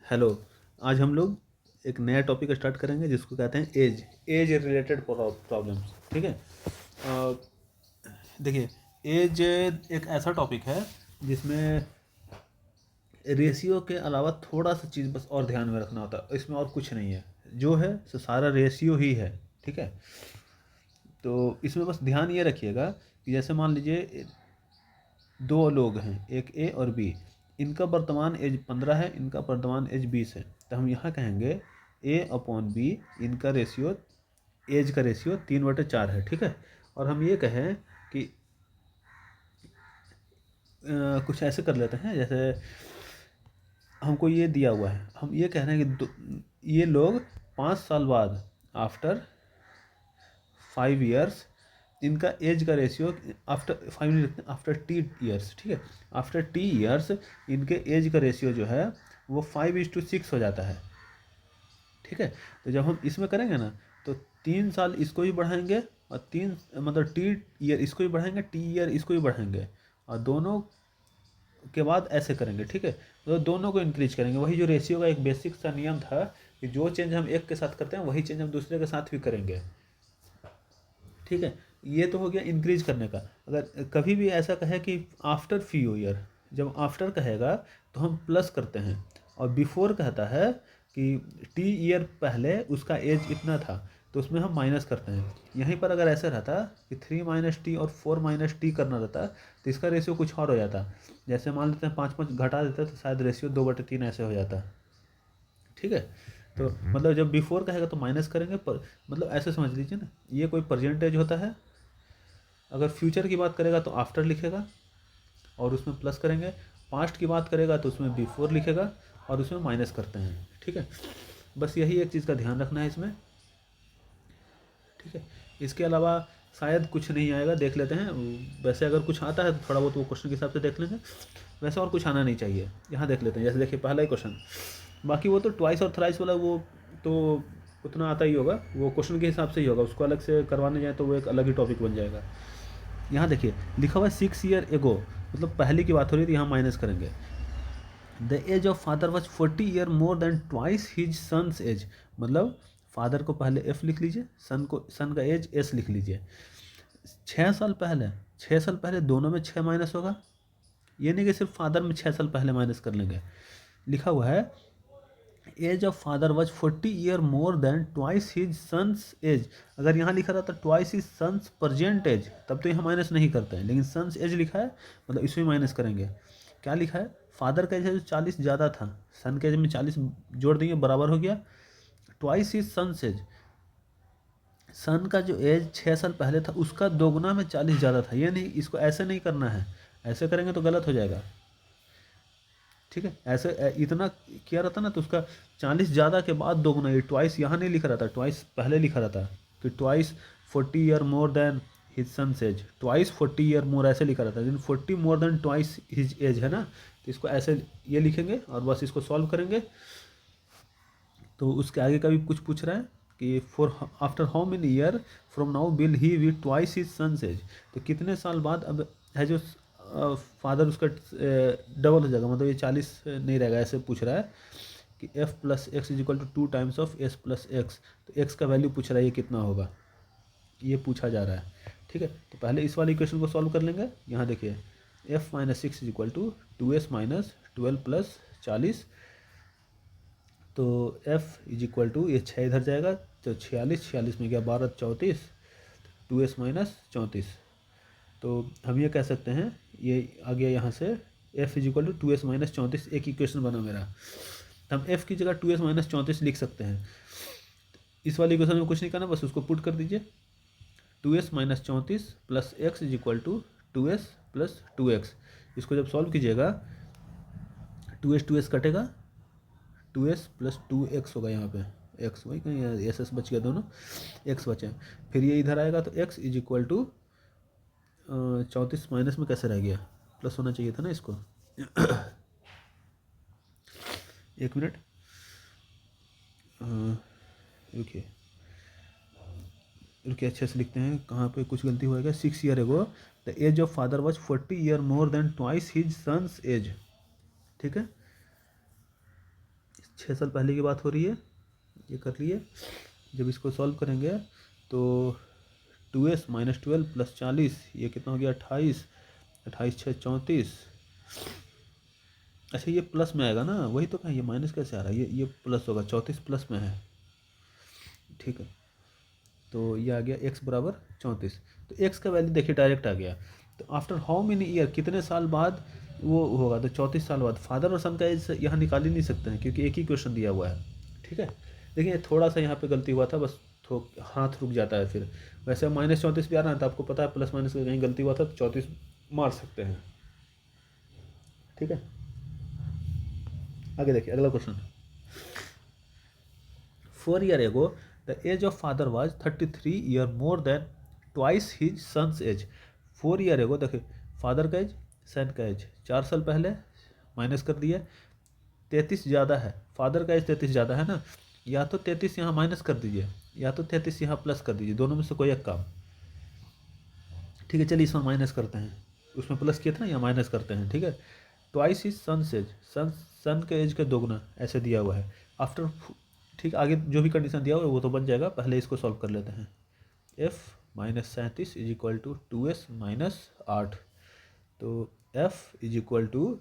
Hello. आज हम लोग एक नया टॉपिक स्टार्ट करेंगे जिसको कहते हैं एज रिलेटेड प्रॉब्लम्स। ठीक है। अ, देखिए, एज एक ऐसा टॉपिक है जिसमें रेशियो के अलावा थोड़ा सा चीज़ बस और ध्यान में रखना होता है। इसमें और कुछ नहीं है, जो है सो सारा रेशियो ही है। ठीक है। तो इसमें बस ध्यान ये रखिएगा कि जैसे मान लीजिए दो लोग हैं, एक ए और बी। इनका वर्तमान एज 15 है, इनका वर्तमान एज 20 है। तो हम यहाँ कहेंगे ए अपॉन बी, इनका रेशियो, एज का रेशियो 3/4 है। ठीक है। और हम ये कहें कि कुछ ऐसे कर लेते हैं, जैसे हमको ये दिया हुआ है, हम ये कह रहे हैं कि ये लोग 5 साल बाद, आफ्टर 5 ईयर्स, इनका एज का ratio, after 5 after T years, ठीक है, आफ्टर टी ईयर्स इनके एज का रेशियो जो है वो 5:6 हो जाता है। ठीक है। तो जब हम इसमें करेंगे ना, तो 3 साल इसको भी बढ़ाएंगे और तीन मतलब टी ईयर इसको भी बढ़ाएंगे, टी ईयर इसको भी बढ़ाएंगे, और दोनों के बाद ऐसे करेंगे। ठीक है। तो दोनों को इंक्रीज करेंगे। वही जो रेशियो का एक बेसिक सा नियम था कि जो चेंज हम एक के साथ करते हैं वही चेंज हम दूसरे के साथ भी करेंगे। ठीक है। ये तो हो गया इंक्रीज करने का। अगर कभी भी ऐसा कहे कि आफ्टर फ्यू ईयर, जब आफ्टर कहेगा तो हम प्लस करते हैं, और बिफोर कहता है कि टी ईयर पहले उसका एज इतना था, तो उसमें हम माइनस करते हैं। यहीं पर अगर ऐसा रहता कि 3 - t और 4 - t करना रहता, तो इसका रेशियो कुछ और हो जाता। जैसे मान लेते हैं 5 घटा देते तो शायद रेशियो 2/3 ऐसे हो जाता। ठीक है। तो मतलब जब बिफोर कहेगा तो माइनस करेंगे, पर मतलब ऐसे समझ लीजिए ना, ये कोई परसेंटेज होता है। अगर फ्यूचर की बात करेगा तो आफ्टर लिखेगा और उसमें प्लस करेंगे। पास्ट की बात करेगा तो उसमें बिफोर लिखेगा और उसमें माइनस करते हैं। ठीक है। बस यही एक चीज़ का ध्यान रखना है इसमें। ठीक है। इसके अलावा शायद कुछ नहीं आएगा, देख लेते हैं। वैसे अगर कुछ आता है तो थोड़ा बहुत वो क्वेश्चन के हिसाब से देख लेंगे, वैसे और कुछ आना नहीं चाहिए। यहाँ देख लेते हैं। जैसे देखिए पहला ही क्वेश्चन, बाकी वो तो ट्वाइस और थ्राइस वाला वो तो उतना आता ही होगा, वो क्वेश्चन के हिसाब से ही होगा। उसको अलग से करवाने जाए तो वो एक अलग ही टॉपिक बन जाएगा। यहाँ देखिए लिखा हुआ है 6 ईयर एगो, मतलब पहले की बात हो रही थी, यहाँ माइनस करेंगे। The age of father was 40 year more than twice his sons age, मतलब फादर को पहले एफ लिख लीजिए, सन का एज एस लिख लीजिए। 6 साल पहले, 6 साल पहले दोनों में 6 माइनस होगा। ये नहीं कि सिर्फ फादर में 6 साल पहले माइनस कर लेंगे। लिखा हुआ है age of father was 40 year more than twice his sons age. अगर यहाँ लिखा रहता twice his sons present age, तब तो यहाँ माइनस नहीं करते हैं, लेकिन सन्स एज लिखा है मतलब इसमें माइनस करेंगे। क्या लिखा है, फादर का एज है जो 40 ज़्यादा था, सन के एज में 40 जोड़ देंगे, बराबर हो गया ट्वाइस हिज सन्स एज। सन का जो एज 6 साल पहले था उसका दोगुना में 40 ज़्यादा था। ये नहीं, इसको ऐसे नहीं करना है, ऐसे करेंगे तो गलत हो जाएगा। ठीक है। ऐसे इतना किया रहता ना तो उसका 40 ज़्यादा के बाद दोगुना, ये ट्वाइस यहाँ नहीं लिखा रहता, ट्वाइस पहले लिखा रहता कि twice 40 year more than his sons age, twice 40 year more ऐसे लिखा रहता है, लेकिन 40 more than twice his age है ना, तो इसको ऐसे ये लिखेंगे और बस इसको सॉल्व करेंगे। तो उसके आगे का भी कुछ पूछ रहा है कि for after how many year from now will he we twice his sons age, तो कितने साल बाद अब है जो फादर उसका डबल हो जाएगा, मतलब ये 40 नहीं रहेगा, ऐसे पूछ रहा है कि f plus x is equal to 2 times of s plus x. तो x का वैल्यू पूछ रहा है, ये कितना होगा, ये पूछा जा रहा है। ठीक है। तो पहले इस वाले इक्वेशन को सॉल्व कर लेंगे। यहाँ देखिए f - 6 is equal to 2s - 12 plus 40। तो f इज इक्वल टू, ये 6 इधर जाएगा तो 46, 46 में गया 12, 34, 2s - 34। तो हम ये कह सकते हैं, ये आ गया यहाँ से f is equal to 2s - 34, एक इक्वेशन बना मेरा। तो हम f की जगह 2s - 34 लिख सकते हैं। इस वाली इक्वेशन में कुछ नहीं करना, बस उसको पुट कर दीजिए। 2s - 34 plus x is equal to 2s plus 2x। इसको जब सॉल्व कीजिएगा 2s कटेगा, 2s प्लस 2x होगा। यहाँ पे x वही कहीं एस बच गया, दोनों x बचे। फिर ये इधर आएगा तो x is equal to 34 minus में कैसे रह गया, प्लस होना चाहिए था ना इसको। एक मिनट रुकिए रुकिए, अच्छे से लिखते हैं, कहाँ पे कुछ गलती होएगा। 6 year ago the age of father was 40 year more than twice his sons age. ठीक है। 6 साल पहले की बात हो रही है, ये कर लिए। जब इसको सॉल्व करेंगे तो 2s माइनस 12 प्लस 40, ये कितना हो गया 28, 28 6 34। अच्छा ये प्लस में आएगा ना, वही तो कहें, ये माइनस कैसे आ रहा है, ये प्लस होगा, 34 प्लस में है, ठीक है। तो ये आ गया x बराबर 34। तो x का वैल्यू देखिए डायरेक्ट आ गया। तो आफ्टर हाउ मेनी ईयर, कितने साल बाद वो होगा, तो 34 साल बाद। फादर और सन का एज यहाँ निकाल ही नहीं सकते हैं क्योंकि एक ही क्वेश्चन दिया हुआ है, ठीक है। देखिए थोड़ा सा यहाँ पे गलती हुआ था, बस हाथ रुक जाता है फिर। वैसे -34 भी आ रहा है तो आपको पता है प्लस माइनस का कहीं गलती हुआ था तो 34 मार सकते हैं, ठीक है। आगे देखिए अगला question. 4 year ago the age of father was 33 year more than twice his son's age। 4 year ago देखिए फादर का एज, सन का एज 4 साल पहले माइनस कर दिए, 33 ज़्यादा है, फादर का एज 33 ज़्यादा है ना, या तो 33 यहाँ माइनस कर दीजिए या तो 33 यहाँ प्लस कर दीजिए, दोनों में से कोई एक काम, ठीक है। चलिए इसमें माइनस करते हैं, उसमें प्लस किया था ना, यहाँ माइनस करते हैं, ठीक है। ट्वाइस इज सन्स एज, सन के एज का दोगुना ऐसे दिया हुआ है। आफ्टर, ठीक, आगे जो भी कंडीशन दिया हुआ है वो तो बन जाएगा, पहले इसको सॉल्व कर लेते हैं। f minus 37 is equal to 2s minus 8। तो f is equal to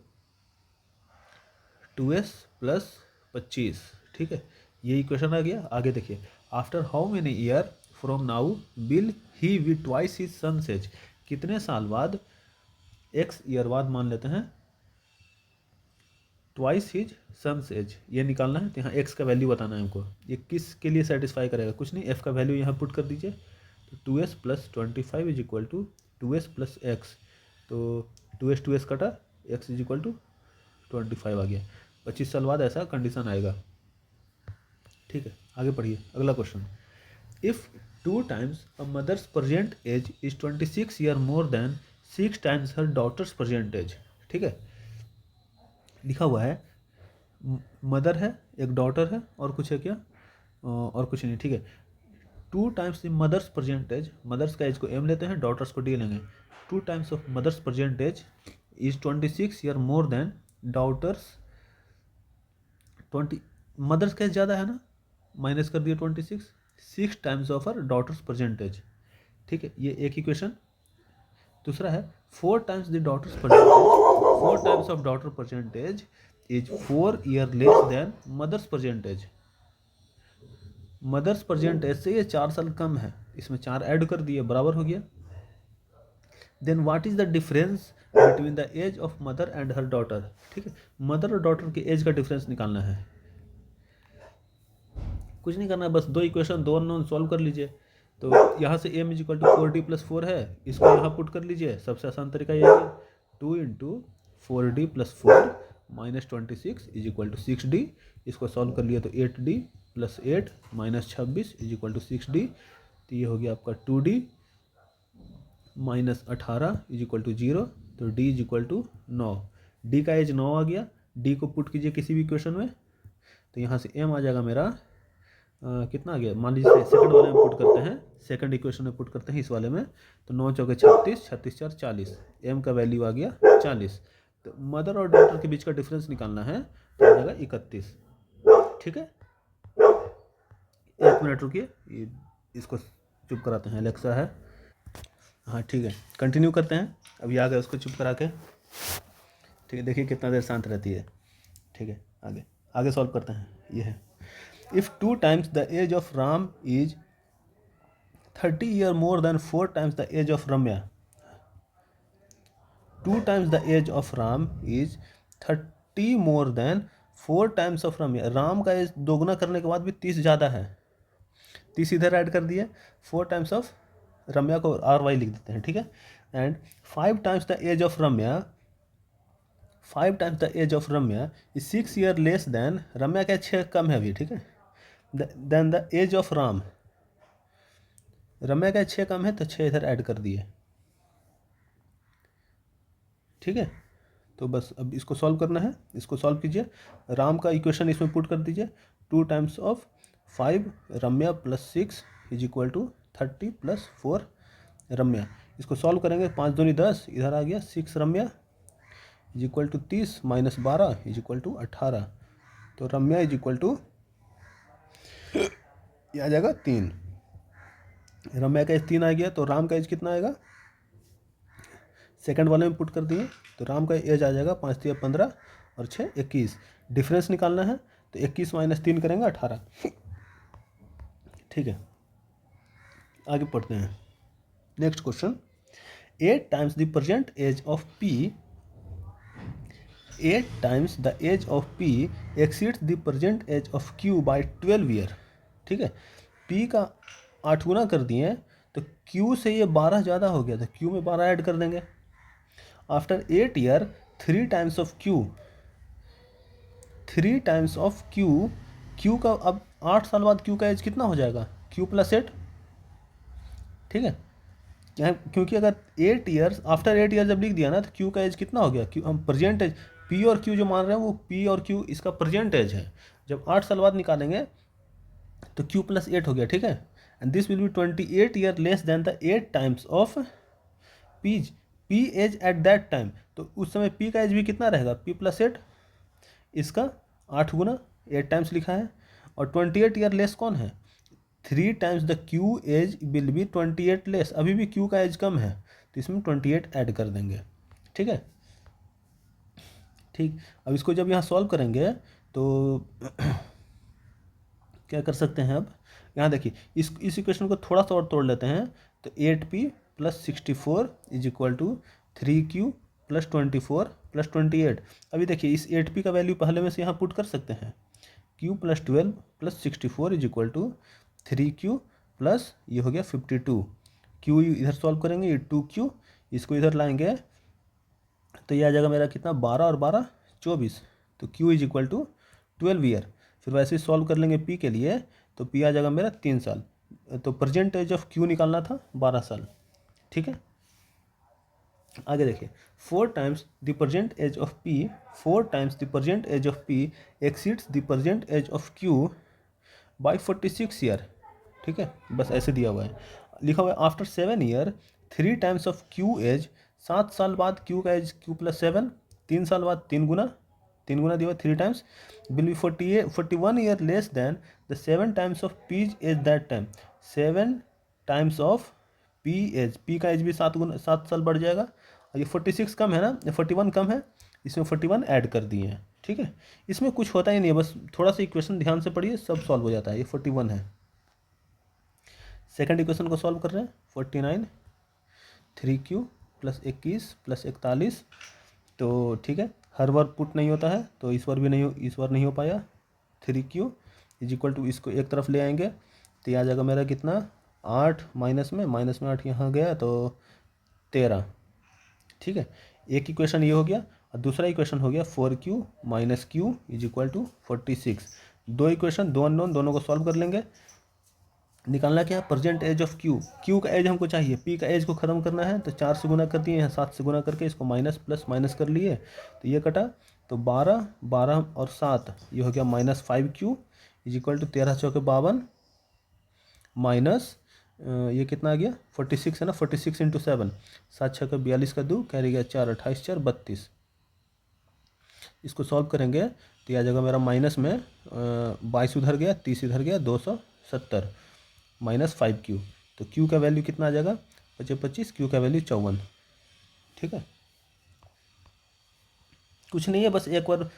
2s plus 25, ठीक है। ये इक्वेशन आ गया। आगे देखिए, after how many year from now will he we twice his sons age, कितने साल बाद, x ईयर बाद मान लेते हैं, ट्वाइस हिज सन्स एज ये निकालना है। तो यहाँ x का वैल्यू बताना है हमको, ये किस के लिए सेटिस्फाई करेगा, कुछ नहीं, f का वैल्यू यहाँ पुट कर दीजिए। तो 2s plus 25 is equal to 2s plus x. तो 2s कटा, x इज इक्वल टू 25 आ गया। 25 साल बाद ऐसा कंडीशन आएगा, ठीक है। आगे पढ़िए अगला question. If 2 times a mother's present age is 26 year more than 6 times her daughter's present age, ठीक है। लिखा हुआ है मदर है, एक डॉटर है, और कुछ है क्या, और कुछ नहीं, ठीक है। 2 times the mother's present age, mother's का एज को m लेते हैं, डॉटर्स को d लेंगे। 2 times of mother's present age is 26 year more than daughter's 20, mother's का एज ज़्यादा है ना, माइनस कर दिया 26, 6 times of her daughter's present age, ठीक है। ये एक ही क्वेश्चन। दूसरा है 4 times the daughter's percentage, 4 times of daughter percentage is 4 year less than mother's percentage. Mother's percentage से ये 4 साल कम है, इसमें 4 ऐड कर दिए, बराबर हो गया। Then what is the difference between the age of mother and her daughter, ठीक है। मदर और डॉटर के एज का डिफरेंस निकालना है, कुछ नहीं करना है, बस 2 इक्वेशन 2 अननोन सॉल्व कर लीजिए। तो यहाँ से m is equal to 4d plus 4 है, इसको यहाँ पुट कर लीजिए, सबसे आसान तरीका यही है। 2 into 4d plus 4 minus 26 is equal to 6d, इसको सॉल्व कर लिया तो 8d plus 8 minus 26 is equal to 6d। तो ये हो गया आपका 2d minus 18 is equal to 0, तो d is equal to 9। d का एज 9 आ गया, d को पुट कीजिए किसी भी इक्वेशन में, तो यहाँ से m आ जाएगा मेरा कितना आ गया, मान लीजिए सेकंड वाले में पुट करते हैं, सेकंड इक्वेशन में पुट करते हैं इस वाले में, तो 9 चौके 36, 36 4 40, m का वैल्यू आ गया 40। तो मदर और डॉटर के बीच का डिफरेंस निकालना है, तो आ जाएगा 31, ठीक है। 1 मिनट रुकिए, ये इसको चुप कराते हैं, एलेक्सा है, हाँ ठीक है, कंटिन्यू करते हैं। अभी आ गए उसको चुप करा के, ठीक है। देखिए कितना देर शांत रहती है, ठीक है। आगे आगे सॉल्व करते हैं। ये है, if 2 times the age of Ram is 30 year more than 4 times the age of Ramya, 2 times the age of Ram is 30 more than 4 times of Ramya। Ram का एज दोगुना करने के बाद भी 30 ज़्यादा है, 30 इधर ऐड कर दिए, 4 टाइम्स ऑफ रम्या को RY लिख देते हैं, ठीक है। And 5 times the age of Ramya, 5 times the age of Ramya is 6 year less than, Ramya का 6 कम है अभी, ठीक है। Then the age of Ram, Ramya का 6 कम है तो 6 इधर ऐड कर दिए, ठीक है। तो बस अब इसको सॉल्व करना है, इसको सॉल्व कीजिए। राम का इक्वेशन इसमें पुट कर दीजिए, 2 times of 5 Ramya plus 6 is equal to 30 plus 4 Ramya. इसको सॉल्व करेंगे, 5 दूनी 10, इधर आ गया 6 Ramya is equal to 30 minus 12 is equal to 18। तो रम्या इज इक्वल टू ये आ जाएगा 3। रम्या का एज 3 आ गया, तो राम का एज कितना आएगा, सेकंड वाले में पुट कर दिए, तो राम का एज आ जाएगा 5 3 15 और 6 21। डिफरेंस निकालना है तो 21 - 3 करेंगे 18। ठीक है, आगे पढ़ते हैं। Next question, 8 times the present age of P 8 times the age of P exceeds the present age of Q by 12 year. ठीक है, P का 8 गुना कर दिए तो Q से ये 12 ज़्यादा हो गया, तो Q में 12 ऐड कर देंगे। After 8 year 3 times of Q 3 times of Q का अब 8 साल बाद Q का एज कितना हो जाएगा, Q + 8। ठीक है, क्योंकि अगर 8 ईयर्स आफ्टर 8 ईयर जब लिख दिया ना तो Q का एज कितना हो गया, Q हम प्रेजेंट एज P और Q जो मान रहे हैं वो P और Q इसका प्रेजेंट एज है। जब 8 साल बाद निकालेंगे तो Q + 8 हो गया। ठीक है, and this will be 28 year less than the 8 times of P age at that time. तो उस समय P का एज भी कितना रहेगा, P + 8, इसका 8 गुना 8 टाइम्स लिखा है, और 28 ईयर लेस कौन है, 3 times the Q age will be 28 less. अभी भी Q का एज कम है तो इसमें 28 ऐड कर देंगे। ठीक है, ठीक। अब इसको जब यहाँ सॉल्व करेंगे तो क्या कर सकते हैं, अब यहाँ देखिए इस इक्वेशन को थोड़ा सा और तोड़ लेते हैं, तो 8P + 64 is equal to 3Q + 24 + 28। अभी देखिए इस 8P का वैल्यू पहले में से यहाँ पुट कर सकते हैं, Q + 12 + 64 is equal to 3Q plus ये हो गया 52। Q इधर सॉल्व करेंगे, ये 2Q, इसको इधर लाएंगे तो ये आ जाएगा मेरा कितना, 12 और 12 24, तो Q is equal to 12 year. फिर वैसे ही सॉल्व कर लेंगे P के लिए, तो P आ जाएगा मेरा 3 साल। तो प्रेजेंट एज ऑफ Q निकालना था 12 साल। ठीक है, आगे देखिए, 4 times the present age of P 4 times the present age of P exceeds the present age of Q by 46 year. ठीक है, बस ऐसे दिया हुआ है, लिखा हुआ है after 7 year 3 times of Q age. 7 साल बाद Q का एज Q + 7, 3 साल बाद 3 गुना दिया हुआ 3 times, will be 41 year less than the 7 times of P age that time. 7 times of P age, P का एज भी 7 साल बढ़ जाएगा, और ये 46 कम है ना, ये 41 कम है, इसमें 41 ऐड कर दिए हैं। ठीक है, इसमें कुछ होता ही नहीं है, बस थोड़ा सा इक्वेशन ध्यान से पढ़िए, सब सॉल्व हो जाता है। ये 41 है। सेकंड इक्वेशन को सॉल्व कर रहे हैं, 49 3Q + 21 + 41। तो ठीक है, हर बार पुट नहीं होता है, तो इस बार नहीं हो पाया। 3Q इज इक्वल टू, इसको एक तरफ ले आएंगे तो ये आ जाएगा मेरा कितना, 8 माइनस में 8 यहाँ गया तो 13। ठीक है, एक इक्वेशन ये हो गया, और दूसरा इक्वेशन हो गया 4Q - Q is equal to 46। दो इक्वेशन, दो अननोन, दोनों को सॉल्व कर लेंगे। निकालना क्या है, प्रेजेंट एज ऑफ Q का एज हमको चाहिए, P का एज को ख़त्म करना है, तो 4 से गुना कर दिए हैं, 7 से गुना करके इसको माइनस प्लस माइनस कर लिए, तो ये कटा, तो 12 12 और 7 ये हो गया -5Q is equal to 13 × 4 = 52 minus ये कितना आ गया 46 है ना, 46 × 7, 7 6 = 42 का 2 कैरी गया 4, 28 4 32। इसको सॉल्व करेंगे तो ये आ जाएगा मेरा माइनस में 22 उधर गया, 30 इधर गया, 270 -5Q। तो Q का वैल्यू कितना आ जाएगा, 25, Q का वैल्यू 54। ठीक है, कुछ नहीं है, बस एक बार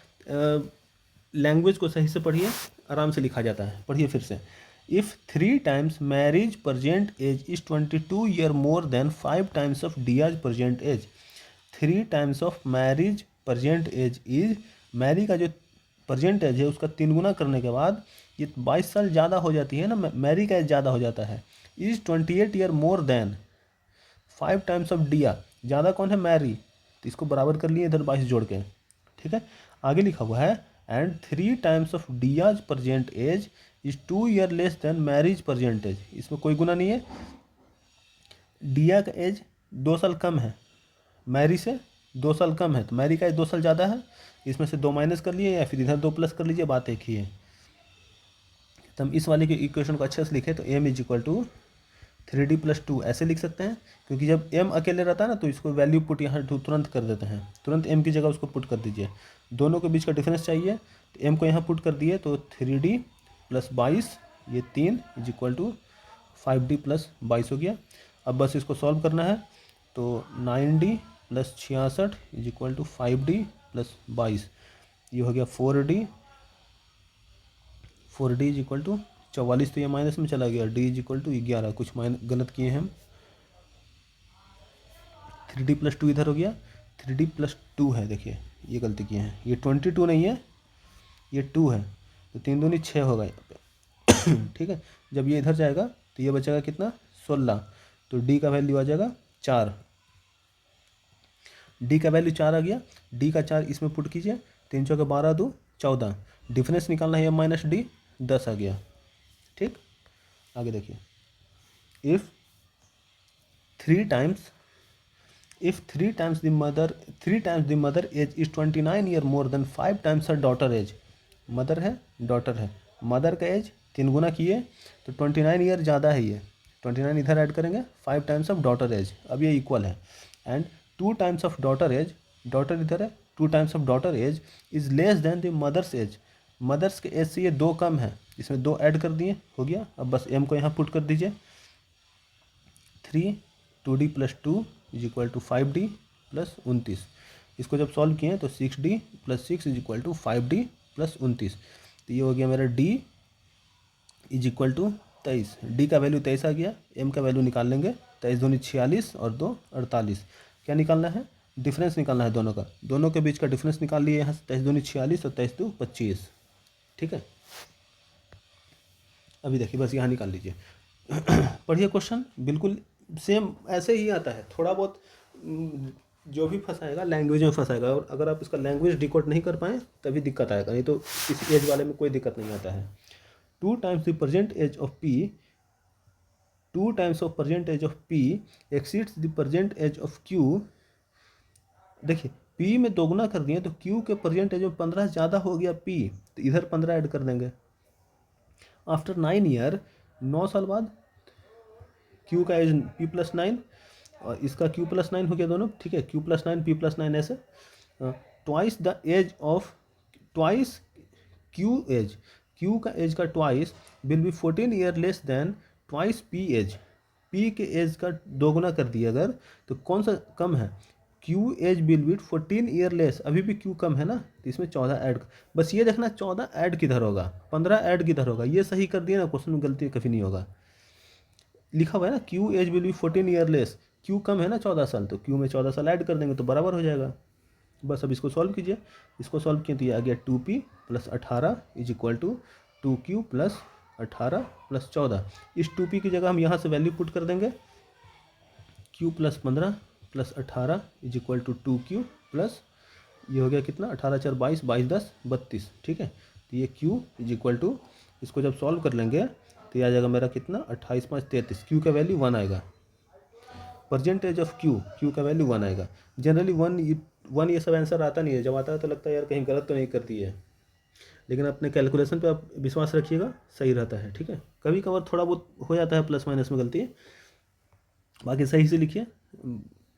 लैंग्वेज को सही से पढ़िए, आराम से लिखा जाता है। पढ़िए फिर से, if 3 times Mary's present age is 22 year more than 5 times of Diya's present age. 3 times of Mary's present age is, Mary का जो प्रेजेंट एज है उसका 3 गुना करने के बाद ये 22 साल ज़्यादा हो जाती है ना, मैरी का एज ज़्यादा हो जाता है। Is 28 year more than 5 times of India, ज़्यादा कौन है, मैरी, तो इसको बराबर कर लिए इधर 22 जोड़ के। ठीक है, आगे लिखा हुआ है and 3 times of Diya's present age is 2 year less than Mary's present age. इसमें कोई गुना नहीं है, डिया का एज 2 साल कम है, मैरी से 2 साल कम है, तो मैरी का एज 2 साल ज़्यादा है, इसमें से 2 माइनस कर लिए या फिर इधर 2 प्लस कर लीजिए, बात एक ही है। तो हम इस वाले के इक्वेशन को अच्छे से लिखें तो m is equal to 3D+2 ऐसे लिख सकते हैं, क्योंकि जब m अकेले रहता है ना तो इसको वैल्यू पुट यहाँ तुरंत कर देते हैं, तुरंत m की जगह उसको पुट कर दीजिए। दोनों के बीच का डिफरेंस चाहिए, तो m को यहाँ पुट कर दिए तो 3D+22 ये 3 इज इक्वल टू 5D+22 हो गया। अब बस इसको सॉल्व करना है, तो 9D+66 is equal to 5D+22, ये हो गया 4D इज इक्वल टू 44, तो ये माइनस में चला गया, D इज इक्वल टू 11, कुछ गलत किए हैं हम। 3D+2 इधर हो गया, 3D+2 है, देखिए ये गलती किए हैं, ये 22 नहीं है, ये 2 है, तो 3 दूनी 6 होगा यहाँ पे। ठीक है, जब ये इधर जाएगा तो ये बचेगा कितना 16, तो D का वैल्यू आ जाएगा 4, D का वैल्यू 4 आ गया, D का 4 इसमें पुट कीजिए, 3 चौके 12 2 14, डिफरेंस निकालना है m - D 10 आ गया। ठीक, आगे देखिए, if 3 times the mother age is 29 year more than 5 times her daughter age, mother है डॉटर है, मदर का एज 3 गुना किए तो 29 ईयर ज़्यादा है, ये 29 इधर ऐड करेंगे, 5 टाइम्स ऑफ डॉटर एज, अब ये इक्वल है, and 2 times of daughter age, daughter इधर है, 2 times of daughter age is less than the mother's age, mother's के एज से ये 2 कम है, इसमें 2 ऐड कर दिए, हो गया। अब बस m को यहाँ पुट कर दीजिए, 2D+2 is equal to 5D+29, इसको जब सॉल्व किए तो 6D+6 is equal to 5D+29, तो ये हो गया मेरा D is equal to 23, D का वैल्यू 23 आ गया, m का वैल्यू निकाल लेंगे, 23 दूनी 46 और 2 48, क्या निकालना है, डिफरेंस निकालना है दोनों का, दोनों के बीच का डिफरेंस निकाल लिए यहाँ से, 23 दूनी 46 और 23 2 25। ठीक है, अभी देखिए बस यहाँ निकाल लीजिए। पढ़िए क्वेश्चन, बिल्कुल सेम ऐसे ही आता है, थोड़ा बहुत जो भी फंसाएगा लैंग्वेज में फंसाएगा, और अगर आप इसका लैंग्वेज डिकोड नहीं कर पाएँ तभी दिक्कत आएगा, नहीं तो इस एज वाले में कोई दिक्कत नहीं आता है। 2 times the present age of P, 2 times of present age of P exceeds the present age of Q, देखिए P में दोगुना कर दिए तो Q के प्रेजेंट एज में 15 ज़्यादा हो गया P, तो इधर 15 ऐड कर देंगे। आफ्टर 9 ईयर, 9 साल बाद Q का एज P+9 और इसका Q+9 हो गया दोनों, ठीक है, Q+9 P+9 ऐसे, twice the age of, twice Q age, Q का एज का twice will be 14 year less than twice P age, P के एज का दोगुना कर दिया अगर, तो कौन सा कम है, Q age will be 14 year less, अभी भी Q कम है ना, तो इसमें 14 ऐड, बस ये देखना 14 ऐड किधर होगा, 15 ऐड किधर होगा, ये सही कर दिए ना, क्वेश्चन में गलती कभी नहीं होगा। लिखा हुआ है ना Q age will be 14 year less, Q कम है ना 14 साल, तो Q में 14 साल ऐड कर देंगे तो बराबर हो जाएगा। बस अब इसको सॉल्व कीजिए, इसको सॉल्व किए तो ये आ गया 2P + 18 is equal to 2Q + 18 + 14, इस 2P की जगह हम यहाँ से वैल्यू पुट कर देंगे, Q + 15 + 18 is equal to 2Q plus, ये हो गया कितना 18 4 22 22 10 32, ठीक है, तो ये Q इज इक्वल टू, इसको जब सॉल्व कर लेंगे तो ये आ जाएगा मेरा कितना 28 5 33, Q का वैल्यू 1 आएगा, परसेंटेज ऑफ Q का वैल्यू 1 आएगा। जनरली 1 ये सब आंसर आता नहीं है, जब आता है तो लगता है यार कहीं गलत तो नहीं कर दी है, लेकिन अपने कैलकुलेशन पे आप विश्वास रखिएगा, सही रहता है। ठीक है, कभी कभार थोड़ा बहुत हो जाता है प्लस माइनस में गलती, बाकी सही से लिखिए,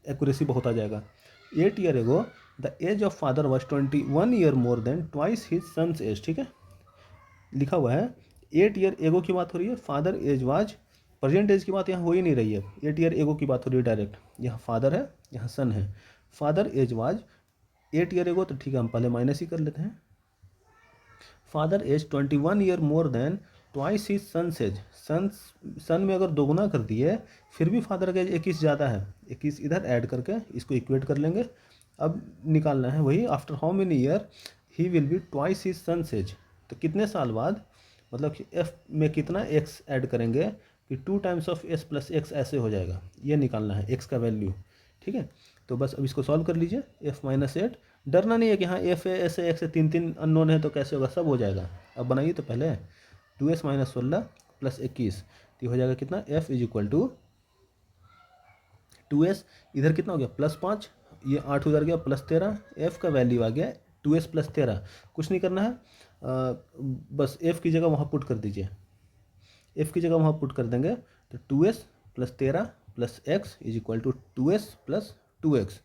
एक्यूरेसी बहुत आ जाएगा। 8 year ago the age of father was 21 year more than twice his sons age, ठीक है, लिखा हुआ है 8 ईयर एगो की बात हो रही है, father age was, present age की बात यहाँ हो ही नहीं रही है, 8 ईयर एगो की बात हो रही है डायरेक्ट, यहाँ फादर है यहाँ सन है, फादर एज वाज 8 ईयर एगो, तो ठीक है हम पहले माइनस ही कर लेते हैं, father age 21 year more than twice his sons age, son में अगर दोगुना कर दिए फिर भी फादर का एज 21 ज़्यादा है, 21 इधर ऐड करके इसको इक्वेट कर लेंगे। अब निकालना है वही, after how many year he will be twice his sons age, तो कितने साल बाद, मतलब कि एफ में कितना एक्स ऐड करेंगे कि 2 times of S plus x ऐसे हो जाएगा, ये निकालना है एक्स का वैल्यू। ठीक है, तो बस अब इसको सॉल्व कर लीजिए, f-8, डरना नहीं है कि हाँ एफ ऐसे एक्स से 3 अननोन है तो कैसे होगा, सब हो जाएगा। अब बनाइए तो पहले 2s - 16 + 21, तो हो जाएगा कितना, f is equal to 2s, इधर कितना हो गया +5, ये 8 उधर गया +13, f का वैल्यू आ गया 2s + 13, कुछ नहीं करना है, बस f की जगह वहाँ पुट कर दीजिए, f की जगह वहाँ पुट कर देंगे तो 2s plus 13 plus x is equal to 2s plus 2x।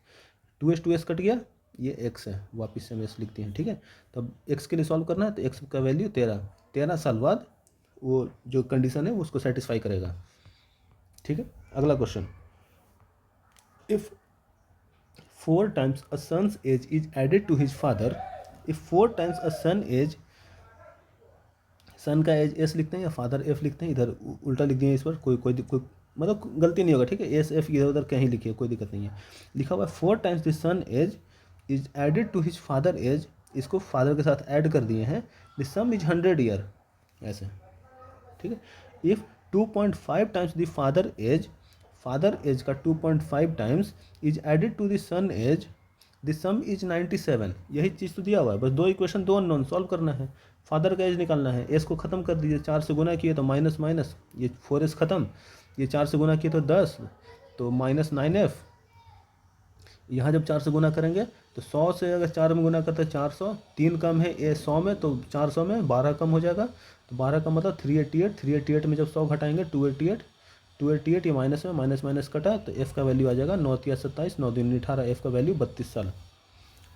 2s कट गया, ये x है, वापस से हम s लिखते हैं। ठीक है, तो अब x के लिए सॉल्व करना है, तो x का वैल्यू 13 साल बाद वो जो कंडीशन है वो उसको सेटिस्फाई करेगा। ठीक है, अगला question, if 4 times a son's age is added to his father, if 4 times a son age, सन का एज एस लिखते हैं या फादर एफ लिखते हैं, इधर उल्टा लिख दिए इस पर, कोई मतलब गलती नहीं होगा। ठीक है, एस एफ इधर उधर कहीं लिखिए, कोई दिक्कत नहीं है। लिखा हुआ है 4 times the son age is added to his father age, इसको फादर के साथ ऐड कर दिए हैं, द सम इज 100 ईयर ऐसे। ठीक है, if 2.5 times the father age का 2.5 times is added to the son age, the sum is 97। यही चीज़ तो दिया हुआ है, बस दो इक्वेशन, दो अननोन, सॉल्व करना है। फादर का एज निकालना है, एस को ख़त्म कर दीजिए, 4 से गुना किए तो माइनस माइनस, ये 4s ख़त्म, ये 4 से गुना किए तो 10, तो माइनस 9f। यहाँ जब 4 से गुना करेंगे तो 100 से अगर 4 में गुना करते हैं 400, 3 कम है ए 100 में, तो 400 में 12 कम हो जाएगा, तो 12 का मतलब 388, 388 में जब 100 घटाएंगे 288, 288 ये माइनस में, माइनस माइनस कटा, तो एफ का वैल्यू आ जाएगा 9 × 27, 9 × 2 = 18, एफ का वैल्यू 32 साल।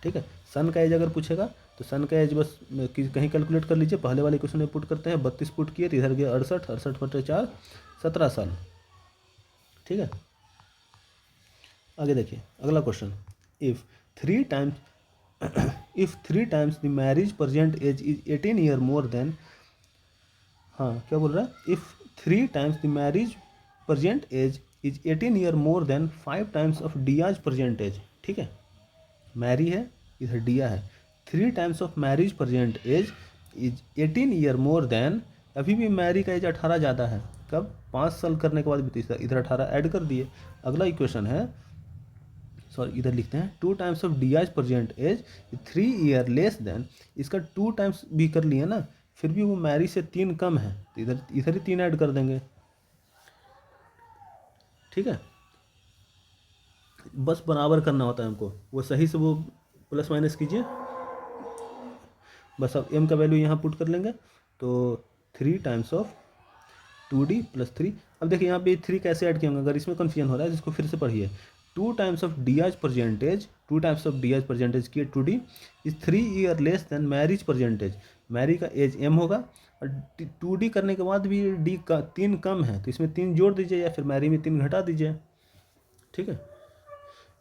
ठीक है, सन का एज अगर पूछेगा तो सन का एज बस कहीं कैलकुलेट कर लीजिए, पहले वाले क्वेश्चन में पुट करते हैं, 32 पुट किए तो इधर गया 68, 68 बटे 4, 17 साल। ठीक है, आगे देखिए अगला question, if 3 times the Mary's present age is 18 year more than, हाँ क्या बोल रहा है, if 3 times the Mary's present age is 18 year more than 5 times of Diya's present age. ठीक है, मैरी है, इधर डिया है, 3 times of Mary's present age is 18 year more than, अभी भी मैरी का एज 18 ज़्यादा है, कब, 5 साल करने के बाद भी, तीसरा इधर 18 ऐड कर दिए। अगला इक्वेशन है, सॉरी इधर लिखते हैं 2 times of Diya's present age 3 year less than, इसका 2 times भी कर लिए ना, फिर भी वो मैरी से 3 कम है, तो इधर इधर ही 3 ऐड कर देंगे। ठीक है, बस बराबर करना होता है हमको, वो सही से वो प्लस माइनस कीजिए, बस अब m का वैल्यू यहाँ पुट कर लेंगे, तो 3 times ऑफ 2d प्लस 3। अब देखिए यहाँ पे 3 कैसे ऐड किए होंगे, अगर इसमें कन्फ्यूजन हो रहा है तो इसको फिर से पढ़िए, 2 times of Diya's percentage, 2 times of Diya's percentage किए 2d is 3 year less than Mary's percentage, Mary का एज m होगा, और 2d करने के बाद भी d का 3 कम है, तो इसमें 3 जोड़ दीजिए या फिर मैरी में 3 घटा दीजिए। ठीक है,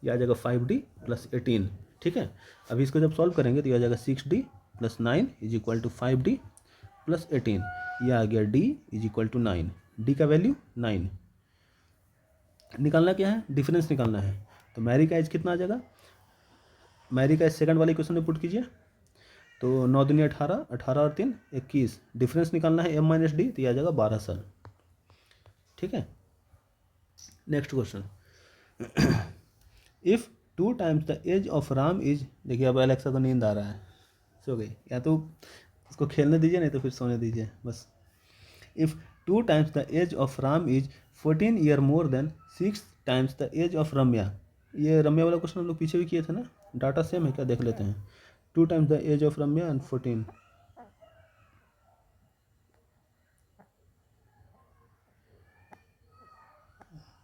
ये आ जाएगा 5d प्लस 18। ठीक है, अभी इसको जब सॉल्व करेंगे तो ये आ जाएगा 6d plus 9 is equal to 5d plus 18, ये आ गया d is equal to 9, d का वैल्यू 9। निकालना क्या है, डिफरेंस निकालना है, तो मैरी का एज कितना आ जाएगा, मैरी का एज सेकंड वाले क्वेश्चन में पुट कीजिए, तो 9 दूनी 18, 18 और 3 21, डिफरेंस निकालना है m माइनस डी, तो ये आ जाएगा 12 साल। ठीक है, next question, if 2 times the age of Ram is, देखिए अब एलेक्सा को नींद आ रहा है, सो गई, या तो इसको खेलने दीजिए नहीं तो फिर सोने दीजिए बस। If 2 times the age of Ram is 14 year more than 6 times the age of Ramya, ये रम्या वाला क्वेश्चन हम लोग पीछे भी किए थे ना, डाटा सेम है क्या, देख लेते हैं। 2 times the age of Ramya and 14,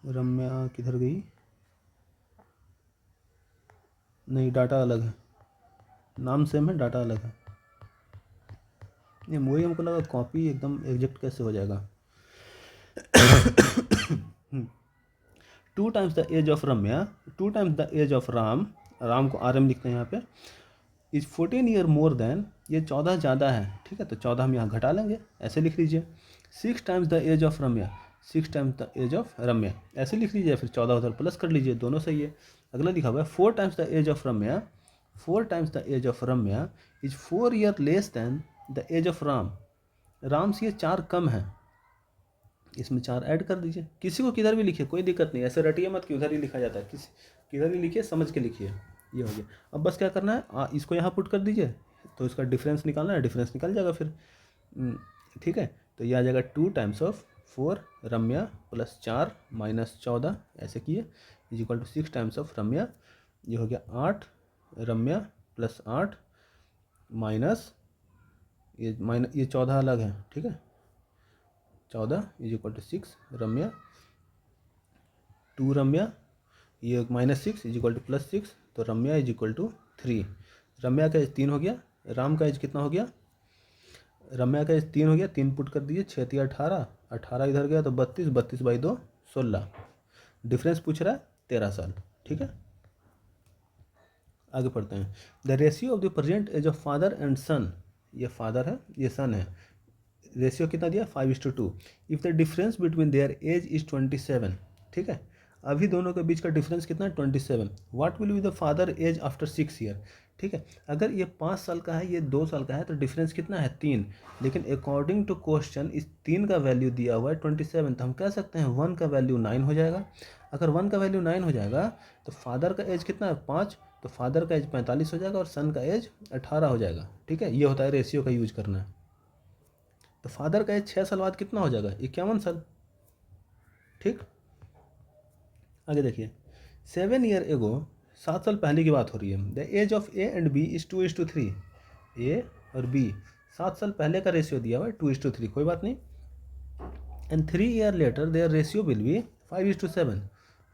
Ramya किधर गई, नहीं डाटा अलग है, नाम सेम है डाटा अलग है, ये वही हमको लगा कॉपी एकदम एग्जैक्ट कैसे हो जाएगा। 2 times the age of Ramya, 2 times the age of Ram, Ram को आर एम लिखते हैं यहाँ पे, इज 14 ईयर मोर देन, ये 14 ज़्यादा है। ठीक है, तो 14 हम यहाँ घटा लेंगे, ऐसे लिख लीजिए। 6 times the age of Ramya, 6 times the age of Ramya, ऐसे लिख लीजिए, फिर 14 उधर प्लस कर लीजिए, दोनों सही है। अगला लिखा हुआ है 4 times the age of Ramya, 4 times the age of Ramya is 4 year less than the age of Ram, Ram से ये 4 कम है, इसमें 4 ऐड कर दीजिए, किसी को किधर भी लिखिए कोई दिक्कत नहीं, ऐसे रटिए मत कि उधर ही लिखा जाता है, किसी किधर ही लिखिए, समझ के लिखिए। ये हो गया, अब बस क्या करना है, इसको यहाँ पुट कर दीजिए, तो इसका डिफरेंस निकालना है, डिफरेंस निकल जाएगा फिर। ठीक है, तो ये आ जाएगा 2 times of 4 Ramya plus 4 minus 14, ऐसे किए, is equal to 6 times of Ramya, ये हो गया 8 रम्या प्लस 8 माइनस ये 14 अलग है। ठीक है, 14 इज इक्वल टू 6 रम्या 2 रम्या, ये -6 इज इक्वल टू +6, तो रम्या इज इक्वल टू 3। रम्या का एज 3 हो गया, राम का एज कितना हो गया, रम्या का एज 3 हो गया, 3 पुट कर दीजिए, 6 3 18, 18 इधर गया तो 32, 32 बाई 2 16, डिफरेंस पूछ रहा है 13 साल। ठीक है, आगे पढ़ते हैं। The ratio of the present age of father and son, ये फादर है ये सन है, रेशियो कितना दिया 5:2। If the difference between their age is 27, ठीक है, अभी दोनों के बीच का डिफरेंस कितना है 27, what will be the father age after 6 year. ठीक है, अगर ये 5 साल का है, ये 2 साल का है, तो डिफरेंस कितना है 3, लेकिन अकॉर्डिंग टू क्वेश्चन इस 3 का वैल्यू दिया हुआ है 27, तो हम कह सकते हैं 1 का वैल्यू 9 हो जाएगा। अगर 1 का वैल्यू 9 हो जाएगा तो फादर का एज कितना है 5, तो फादर का एज 45 हो जाएगा और सन का एज 18 हो जाएगा। ठीक है, ये होता है रेशियो का यूज करना। तो फादर का एज 6 साल बाद कितना हो जाएगा 51 साल। ठीक, आगे देखिए, 7 ईयर एगो, 7 साल पहले की बात हो रही है। The age of A and B is 2:3, A और बी 7 साल पहले का रेशियो दिया हुआ है 2:3, कोई बात नहीं। And 3 year later their ratio will be 5:7,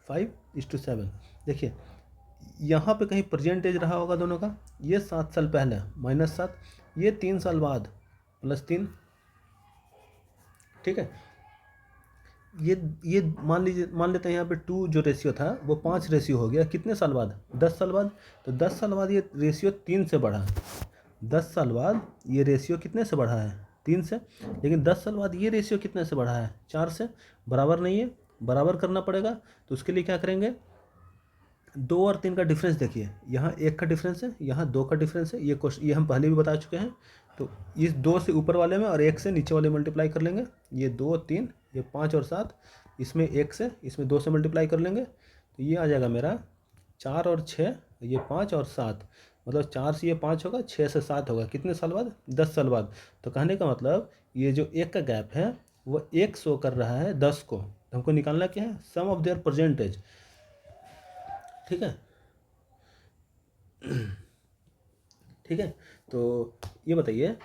5:7। देखिए यहाँ पे कहीं परसेंटेज रहा होगा दोनों का, ये 7 साल पहले -7, ये 3 साल बाद +3। ठीक है, ये मान लेते हैं यहाँ पे 2 जो रेशियो था वो 5 रेशियो हो गया, कितने साल बाद 10 साल बाद। तो 10 साल बाद ये रेशियो 3 से बढ़ा, 10 साल बाद ये रेशियो कितने से बढ़ा है 3 से, लेकिन 10 साल बाद ये रेशियो कितने से बढ़ा है 4 से। बराबर नहीं है, बराबर करना पड़ेगा, तो उसके लिए क्या करेंगे, 2 और 3 का डिफरेंस देखिए, यहाँ 1 का डिफरेंस है, यहाँ 2 का डिफरेंस है, ये हम पहले भी बता चुके हैं। तो इस 2 से ऊपर वाले में और 1 से नीचे वाले मल्टीप्लाई कर लेंगे, ये 2 3, ये 5 और 7, इसमें 1 से, इसमें 2 से मल्टीप्लाई कर लेंगे, तो ये आ जाएगा मेरा 4 और 6, ये 5 और 7, मतलब 4 से ये 5 होगा, 6 से 7 होगा, कितने साल बाद 10 साल बाद। तो कहने का मतलब ये जो 1 का गैप है वो 1 शो कर रहा है 10 को, तो हमको निकालना क्या है सम ऑफ देयर परसेंटेज। ठीक है, ठीक है, तो ये बताइए,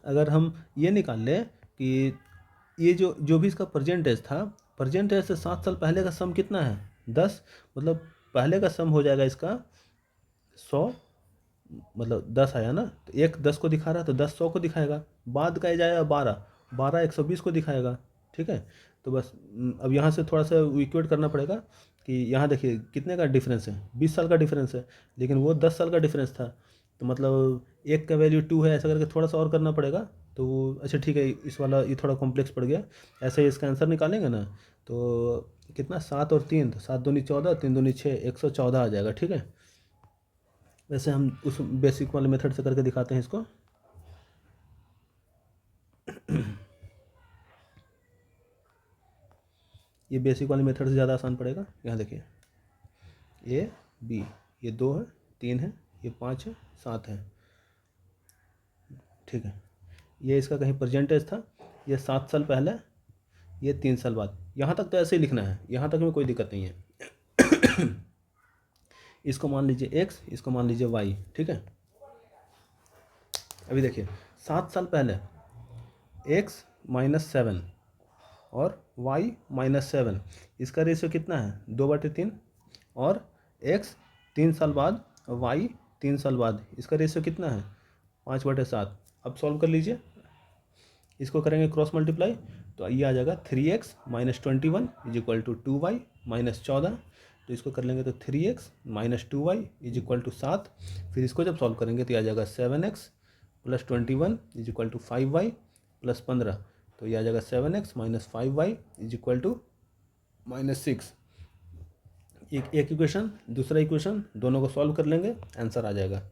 अगर हम ये निकाल लें कि ये जो भी इसका परसेंटेज था, परसेंटेज से 7 साल पहले का सम कितना है 10, मतलब पहले का सम हो जाएगा इसका 100, मतलब 10 आया ना, तो 1 10 को दिखा रहा है तो 10 100 को दिखाएगा, बाद का एज आया 12, 12 120 को दिखाएगा। ठीक है, तो बस अब यहाँ से थोड़ा सा इक्वेट करना पड़ेगा कि यहाँ देखिए कितने का डिफरेंस है, 20 साल का डिफरेंस है, लेकिन वो 10 साल का डिफरेंस था, तो मतलब 1 का वैल्यू 2 है, ऐसा करके थोड़ा सा और करना पड़ेगा। तो अच्छा ठीक है, इस वाला ये थोड़ा कॉम्प्लेक्स पड़ गया, ऐसे ही इसका आंसर निकालेंगे ना, तो कितना 7 और 3, तो 7 दूनी 14, 3 दूनी 6, 114 आ जाएगा। ठीक है, वैसे हम उस बेसिक वाले मेथड से करके दिखाते हैं इसको। ये बेसिक वाले मेथड से ज़्यादा आसान पड़ेगा। यहाँ देखिए ए बी, ये 2 है, 3 है, ये 5 है, 7 है। ठीक है, ये इसका कहीं परसेंटेज था, ये 7 साल पहले, ये 3 साल बाद, यहाँ तक तो ऐसे ही लिखना है, यहाँ तक में कोई दिक्कत नहीं है। इसको मान लीजिए x, इसको मान लीजिए y। ठीक है, अभी देखिए 7 साल पहले x -7 और y -7, इसका रेशियो कितना है 2/3, और x 3 साल बाद y 3 साल बाद, इसका रेशियो कितना है 5/7। अब सॉल्व कर लीजिए, इसको करेंगे क्रॉस मल्टीप्लाई, तो ये आ जाएगा 3x - 21 = 2y - 14, तो इसको कर लेंगे तो 3x - 2y = 7। फिर इसको जब सॉल्व करेंगे तो ये आ जाएगा 7x + 21 = 5y + 15, तो ये आ जाएगा 7x - 5y = -6। एक इक्वेशन, दूसरा इक्वेशन, दोनों को सॉल्व कर लेंगे, आंसर आ जाएगा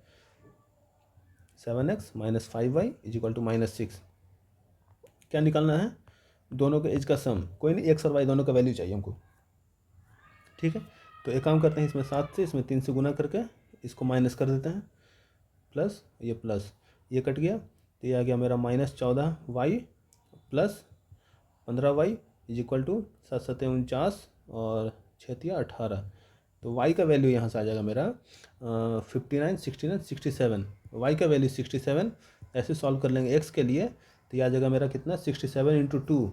7x - 5y = -6। क्या निकालना है, दोनों के एज का सम, कोई नहीं x और y दोनों का वैल्यू चाहिए हमको। ठीक है, तो एक काम करते हैं, इसमें 7 से इसमें 3 से गुना करके इसको माइनस कर देते हैं, प्लस ये कट गया, तो ये आ गया मेरा -14y + 15y = 7 7 49 और 6 18, तो y का वैल्यू यहाँ से आ जाएगा मेरा 59 69 67, y का वैल्यू 67। ऐसे सॉल्व कर लेंगे x के लिए, तो ये आ जाएगा मेरा कितना 67 × 2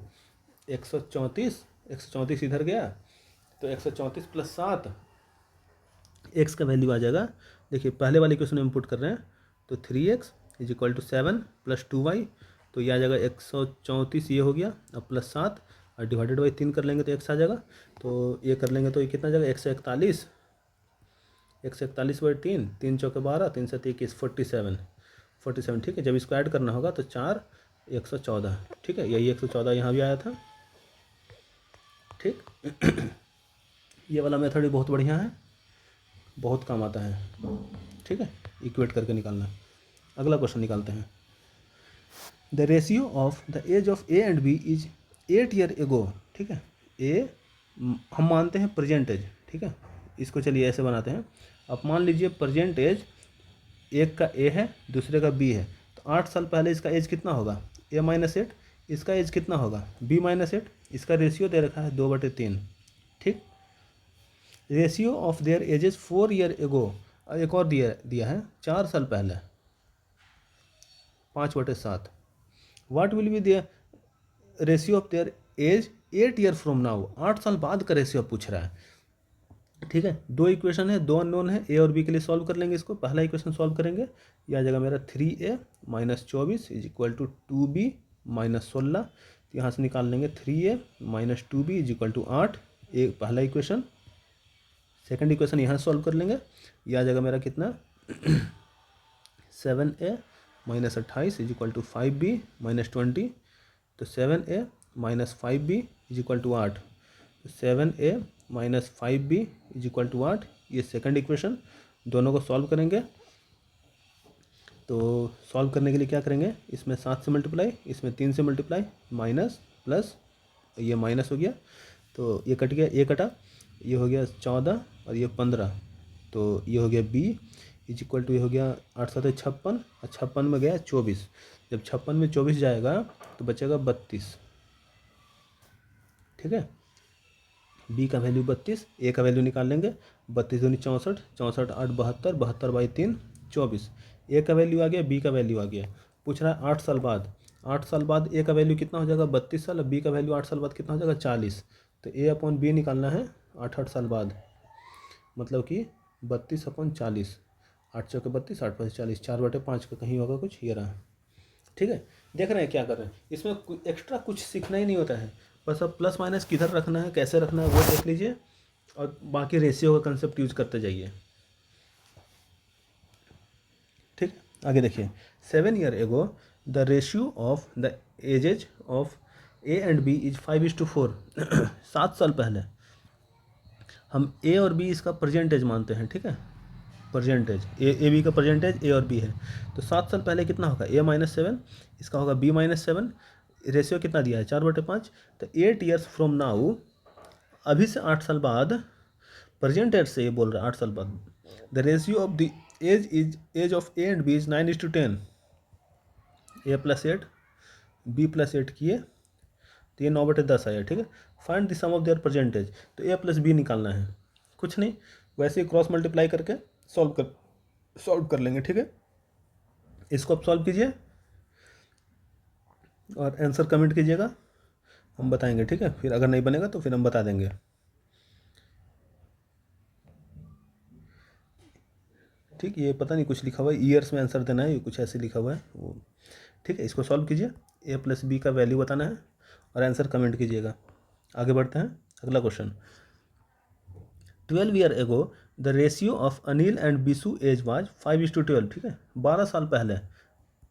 134, 134 इधर गया, तो 134 प्लस 7, एक्स का वैल्यू आ जाएगा, देखिए पहले वाले क्वेश्चन में हम पुट कर रहे हैं, तो 3x is equal to 7 plus 2y, तो ये आ जाएगा 134, ये हो गया, अब प्लस 7 और डिवाइडेड बाई 3 कर लेंगे तो x आ जाएगा, तो ये कर लेंगे तो ये कितना आ जाएगा 141, 141 बाई 3, 3 चौके 12, 3 7 21, 47, ठीक है। जब इसको ऐड करना होगा तो 4 114, ठीक है, यही 114 यहाँ भी आया था, ठीक। ये वाला मेथड भी बहुत बढ़िया है, बहुत काम आता है, ठीक है, इक्वेट करके निकालना। अगला क्वेश्चन निकालते हैं। The ratio of the age of A and B is 8 year ago, ठीक है। ए हम मानते हैं प्रेजेंट एज, ठीक है, इसको चलिए ऐसे बनाते हैं। अब मान लीजिए प्रेजेंट एज एक का ए है, दूसरे का बी है, तो 8 साल पहले इसका एज कितना होगा, ए माइनस 8, इसका एज कितना होगा, बी माइनस 8, इसका रेशियो दे रखा है 2/3, ठीक। Ratio of their ages 4 year ago, एक और दिया है 4 साल पहले, 5/7। What will be their ratio of their age 8 year from now, 8 साल बाद का रेशियो पूछ रहा है, ठीक है। दो इक्वेशन है, दो अननोन है, ए और बी के लिए सॉल्व कर लेंगे इसको। पहला इक्वेशन सॉल्व करेंगे, यह आ जाएगा मेरा 3a minus 24 is equal to 2b minus 16, तो यहाँ से निकाल लेंगे 3a minus 2b is equal to 8, एक पहला इक्वेशन। सेकंड इक्वेशन यहाँ सॉल्व कर लेंगे, यह आ जाएगा मेरा कितना 7a minus 28 is equal to 5b minus 20, तो 7a minus 5b is equal to 8, तो 7a minus 5b is equal to 8, ये सेकंड इक्वेशन। दोनों को सॉल्व करेंगे, तो सॉल्व करने के लिए क्या करेंगे, इसमें 7 से मल्टीप्लाई, इसमें 3 से मल्टीप्लाई, माइनस प्लस, ये माइनस हो गया, तो ये कट गया, ये कटा, ये हो गया 14 और ये 15, तो ये हो गया b इज इक्वल टू, ये हो गया 8 7 56, और 56 में गया 24, जब 56 में 24 जाएगा तो बचेगा 32, ठीक है। b का वैल्यू 32, a का वैल्यू निकाल लेंगे, 32 दूनी 64, 64 8 72, 72 बाई 3 24, a का वैल्यू आ गया, b का वैल्यू आ गया। पूछ रहा है 8 साल बाद, 8 साल बाद a का वैल्यू कितना हो जाएगा 32 साल, और b का वैल्यू 8 साल बाद कितना हो जाएगा 40, तो a अपॉन b निकालना है 8 साल बाद, मतलब कि 32/40, 8 चौके 32, 8 5 40, 4/5 का कहीं होगा कुछ, ये रहा, ठीक है। देख रहे हैं क्या कर रहे हैं, इसमें एक्स्ट्रा कुछ सीखना ही नहीं होता है, बस अब प्लस माइनस किधर रखना है, कैसे रखना है वो देख लीजिए, और बाकी रेशियो का कंसेप्ट यूज करते जाइए, ठीक। आगे देखिए, 7 year ago the ratio of the ages of A and B is 5:4, 7 साल पहले हम ए और बी इसका परसेंटेज मानते हैं, ठीक है, परसेंटेज ए बी का परसेंटेज ए और बी है, तो 7 साल पहले कितना होगा a माइनस 7, इसका होगा b माइनस 7, रेशियो कितना दिया है 4/5, तो 8 ईयर्स फ्रॉम नाउ, अभी से 8 साल बाद, प्रेजेंट एज से ये बोल रहा है 8 साल बाद, the ratio of the age of A and B is 9:10, a plus 8 b plus 8 किए तो ये 9/10 आया, ठीक है। Find the sum of their percentage, तो a प्लस b निकालना है, कुछ नहीं, वैसे ही क्रॉस मल्टीप्लाई करके सॉल्व कर लेंगे, ठीक है। इसको आप सॉल्व कीजिए और आंसर कमेंट कीजिएगा, हम बताएंगे, ठीक है। फिर अगर नहीं बनेगा तो फिर हम बता देंगे, ठीक। ये पता नहीं कुछ लिखा हुआ है, ईयर्स में आंसर देना है, ये कुछ ऐसे लिखा हुआ है वो, ठीक है। इसको सॉल्व कीजिए, a प्लस बी का वैल्यू बताना है और आंसर कमेंट कीजिएगा। आगे बढ़ते हैं, अगला question. 12 year ago the ratio of Anil and Bisu age was 5:12, ठीक है। 12 साल पहले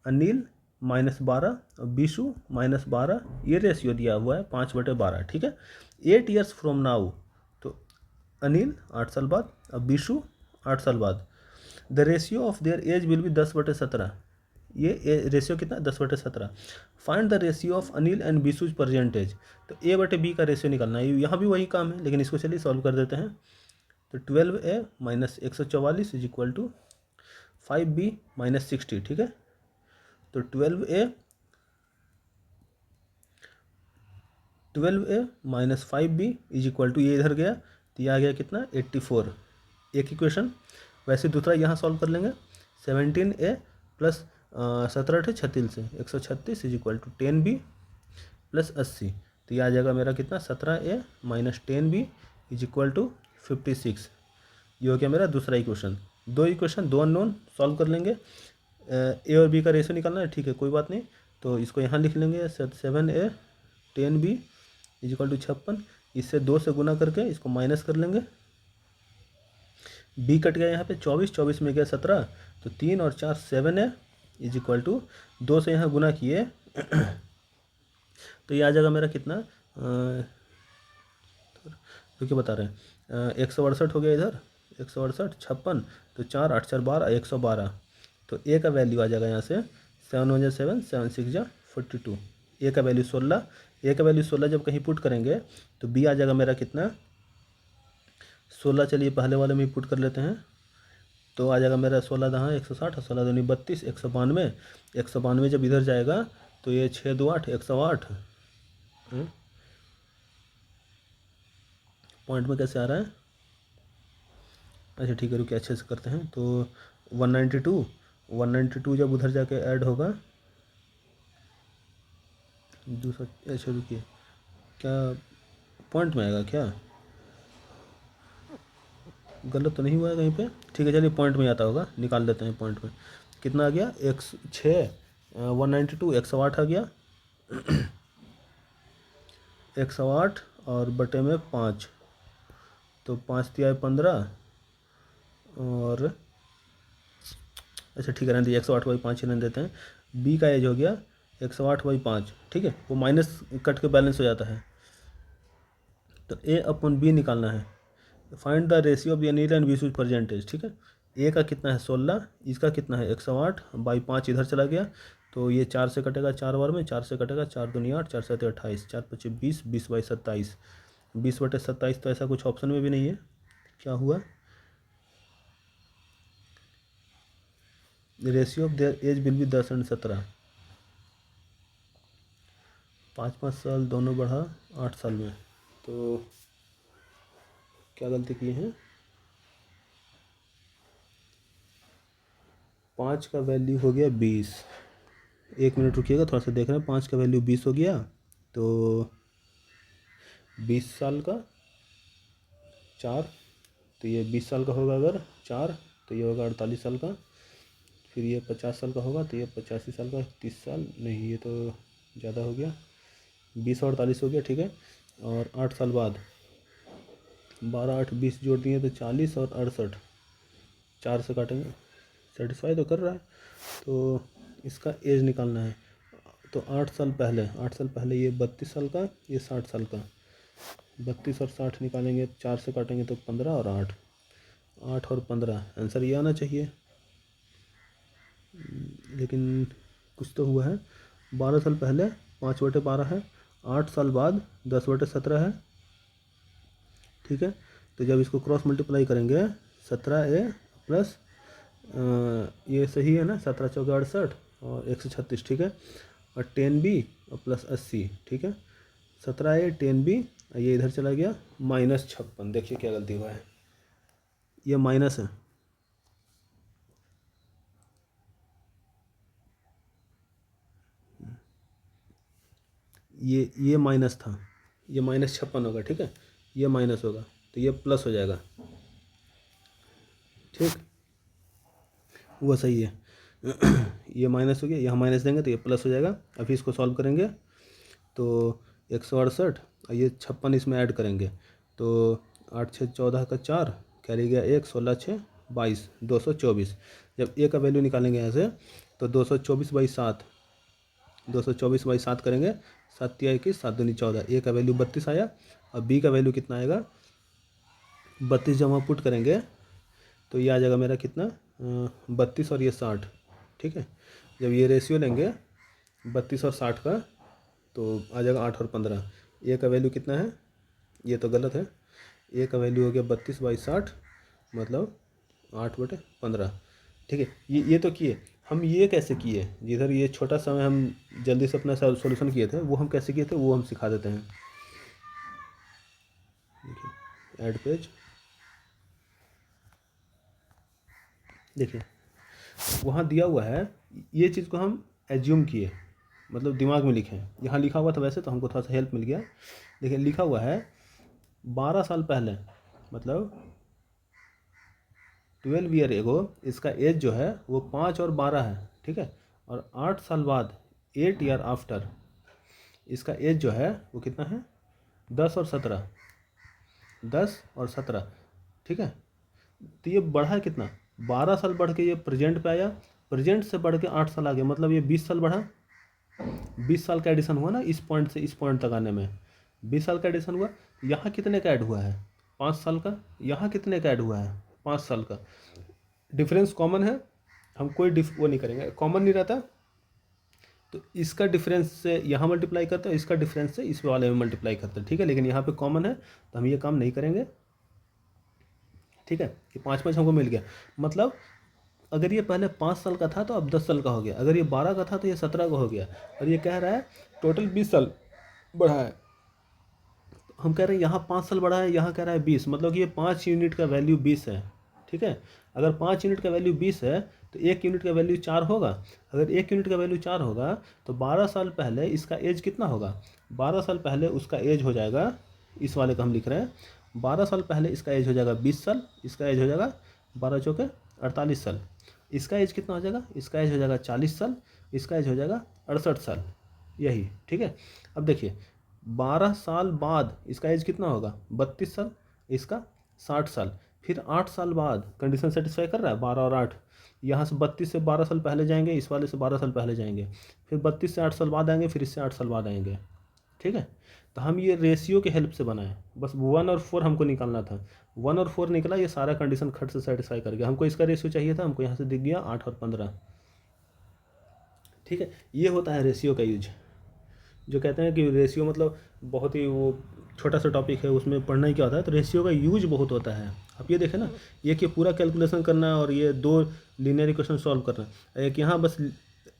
अनिल -12 और बीसू -12, ये रेशियो दिया हुआ है 5/12, ठीक है। 8 ईयर्स फ्रॉम नाउ, तो अनिल 8 साल बाद और बीसू 8 साल बाद, the ratio of their age will be 10/17, ये रेशियो कितना 10/17। Find the ratio of Anil and Bisu's percentage, तो a/b का रेशियो निकालना है, यहाँ भी वही काम है, लेकिन इसको चलिए सॉल्व कर देते हैं। तो 12a minus 144 is equal to 5b minus 60, ठीक है। तो 12a minus 5b is equal to, ये इधर गया तो ये आ गया कितना 84, एक इक्वेशन। वैसे दूसरा यहाँ सॉल्व कर लेंगे, 17a प्लस 17 36 से 136 is equal to 10b plus 80, तो ये आ जाएगा मेरा कितना 17a minus 10b is equal to 56। ये हो गया मेरा दूसरा इक्वेशन। दो इक्वेशन, दो अननोन, सॉल्व कर लेंगे। ए और बी का रेशियो निकालना है, ठीक है, कोई बात नहीं। तो इसको यहाँ लिख लेंगे 7a 10b is equal to 56। इससे 2 से गुना करके इसको माइनस कर लेंगे। बी कट गया यहाँ पे 24, 24 में गया 17, तो 3 और 4 7a इज इक्वल टू 2 से यहाँ गुना किए तो ये आ जाएगा मेरा कितना, तो क्या बता रहे हैं, 168 हो गया इधर, 168 56, तो 4 8 4 12 112। तो ए का वैल्यू आ जाएगा यहाँ से 7 1 7 7 6 42। ए का वैल्यू 16, ए का वैल्यू 16 जब कहीं पुट करेंगे तो बी आ जाएगा मेरा कितना 16। चलिए पहले वाले में पुट कर लेते हैं, तो आ जाएगा मेरा 16 दहाँ 160 और 16 दूनी 32, 192। 192 जब इधर जाएगा तो ये 6 2 8 108। पॉइंट में कैसे आ रहा है, अच्छा ठीक है, रुकिए अच्छे से करते हैं। तो 192 जब उधर जाके ऐड होगा दूसरा, अच्छा रुकिए, क्या पॉइंट में आएगा क्या, गलत तो नहीं हुआ है कहीं पे, ठीक है चलिए पॉइंट में आता होगा, निकाल लेते हैं पॉइंट में। कितना आ गया 106 192 108 आ गया 108 और बटे में 5, तो 5 दिया 15 और अच्छा ठीक है रहने दीजिए 108/5 ही रहने देते हैं। बी का एज हो गया 108/5, ठीक है, वो माइनस कट के बैलेंस हो जाता है। तो ए अपॉन बी निकालना है। Find the ratio of the Neel and B's percentage, ठीक है। ए का कितना है 16, इसका कितना है 108/5 इधर चला गया, तो ये 4 से कटेगा 4 बार में, 4 से कटेगा 4 दूनी 8 4 7 28 4 5 20 20/27 20/27। तो ऐसा कुछ ऑप्शन में भी नहीं है, क्या हुआ, ratio of their age will be 10 और 17, 5 साल दोनों बढ़ा 8 साल में। तो क्या गलती की है, 5 का वैल्यू हो गया 20, 1 मिनट रुकिएगा थोड़ा सा देख रहे हैं। 5 का वैल्यू 20 हो गया, तो 20 साल का 4, तो ये 20 साल का होगा अगर 4, तो ये होगा 48 साल का। फिर ये 50 साल का होगा, तो ये 85 साल का, 30 साल नहीं, ये तो ज़्यादा हो गया, 20 और 48 हो गया, ठीक है। और 8 साल बाद 12 8 20 जोड़ दिए तो 40 और 68, 4 से काटेंगे, सेटिस्फाई तो कर रहा है। तो इसका एज निकालना है, तो 8 साल पहले ये 32 साल का, ये 60 साल का, 32 और 60 निकालेंगे, 4 से काटेंगे तो 15 और 8 8 और 15, आंसर ये आना चाहिए, लेकिन कुछ तो हुआ है। 12 साल पहले 5/12 है, 8 साल बाद 10/17 है, ठीक है। तो जब इसको क्रॉस मल्टीप्लाई करेंगे 17a प्लस ये सही है ना, 17 चौके 68 और 136, ठीक है, और 10b और प्लस 80, ठीक है। 17a 10b, ये इधर चला गया -56, देखिए क्या गलती हुआ है, ये माइनस है, ये माइनस था, ये -56 होगा, ठीक है, ये माइनस होगा तो ये प्लस हो जाएगा, ठीक, वो सही है ये माइनस हो गया, यहाँ माइनस देंगे तो ये प्लस हो जाएगा। अभी इसको सॉल्व करेंगे तो 168 और ये 56 इसमें ऐड करेंगे, तो 8 6 14 का 4 कैरी गया 1 16 6 22 224। जब ए का वैल्यू निकालेंगे यहाँ से तो 224/7 224/7 करेंगे, 7 तिया 21 7 दूनी 14, ए का वैल्यू 32 आया। और बी का वैल्यू कितना आएगा 32, जब हम पुट करेंगे तो ये आ जाएगा मेरा कितना 32 और ये 60, ठीक है। जब ये रेशियो लेंगे 32 और 60 का तो आ जाएगा 8 और 15। ए का वैल्यू कितना है, ये तो गलत है, ए का वैल्यू हो गया 32/60 मतलब 8/15, ठीक है। ये तो किए हम, ये कैसे किए, जिधर ये छोटा समय हम जल्दी से अपना सॉल्यूशन किए थे वो हम कैसे किए थे वो हम सिखा देते हैं। देखिए ऐड पेज, देखिए वहाँ दिया हुआ है, ये चीज़ को हम एज्यूम किए, मतलब दिमाग में लिखे, यहाँ लिखा हुआ था वैसे तो हमको थोड़ा सा हेल्प मिल गया, लेकिन लिखा हुआ है 12 साल पहले मतलब 12 ईयर एगो इसका एज जो है वो 5 और 12 है, ठीक है। और 8 साल बाद 8 ईयर आफ्टर इसका एज जो है वो कितना है, 10 और 17, 10 और 17, ठीक है। तो ये बढ़ा है कितना, 12 साल बढ़ के ये प्रेजेंट पे आया, प्रेजेंट से बढ़ के 8 साल आ गया, मतलब ये 20 साल बढ़ा। 20 साल का एडिशन हुआ ना, इस पॉइंट से इस पॉइंट तक आने में 20 साल का एडिशन हुआ। यहाँ कितने का ऐड हुआ है, 5 साल का। यहाँ कितने का ऐड हुआ है, 5 साल का। डिफरेंस कॉमन है, हम कोई वो नहीं करेंगे, कॉमन नहीं रहता तो इसका डिफरेंस से यहाँ मल्टीप्लाई करते हैं, इसका डिफरेंस से इस वाले में मल्टीप्लाई करते हैं, ठीक है। लेकिन यहाँ पे कॉमन है तो हम ये काम नहीं करेंगे, ठीक है। कि 5 हमको मिल गया, मतलब अगर ये पहले 5 साल का था तो अब 10 साल का हो गया, अगर ये 12 का था तो ये 17 का हो गया, और ये कह रहा है टोटल 20 साल बढ़ा है। हम कह रहे हैं यहाँ 5 साल बढ़ा है, यहाँ कह रहा है 20, मतलब कि ये 5 यूनिट का वैल्यू 20 है, ठीक है। अगर 5 यूनिट का वैल्यू 20 है तो 1 यूनिट का वैल्यू 4 होगा। अगर 1 यूनिट का वैल्यू 4 होगा तो 12 साल पहले इसका एज कितना होगा, 12 साल पहले उसका एज हो जाएगा, इस वाले का हम लिख रहे हैं, 12 साल पहले इसका एज हो जाएगा 20 साल, इसका एज हो जाएगा 12 चौके 48 साल। इसका एज कितना हो जाएगा, इसका एज हो जाएगा 40 साल, इसका एज हो जाएगा 68 साल, यही, ठीक है। अब देखिए 12 साल बाद इसका एज कितना होगा, 32 साल, इसका 60 साल। फिर 8 साल बाद कंडीशन सेटिस्फाई कर रहा है, 12 और 8, यहाँ से 32 से 12 साल पहले जाएंगे, इस वाले से 12 साल पहले जाएंगे, फिर 32 से 8 साल बाद आएंगे, फिर इससे 8 साल बाद आएंगे, ठीक है। तो हम ये रेशियो के हेल्प से बनाए, बस 1 और 4 हमको निकालना था, 1 और 4 निकला, ये सारा कंडीशन खट से सेटिस्फाई कर गया। हमको इसका रेशियो चाहिए था, हमको यहाँ से दिख गया 8 और 15, ठीक है। ये होता है रेशियो का यूज। जो कहते हैं कि रेशियो मतलब बहुत ही वो छोटा सा टॉपिक है, उसमें पढ़ना ही क्या होता है, तो रेशियो का यूज बहुत होता है। आप ये देखें ना, ये कि पूरा कैलकुलेशन करना और ये 2 लीनियर इक्वेशन सॉल्व करना, एक यहाँ बस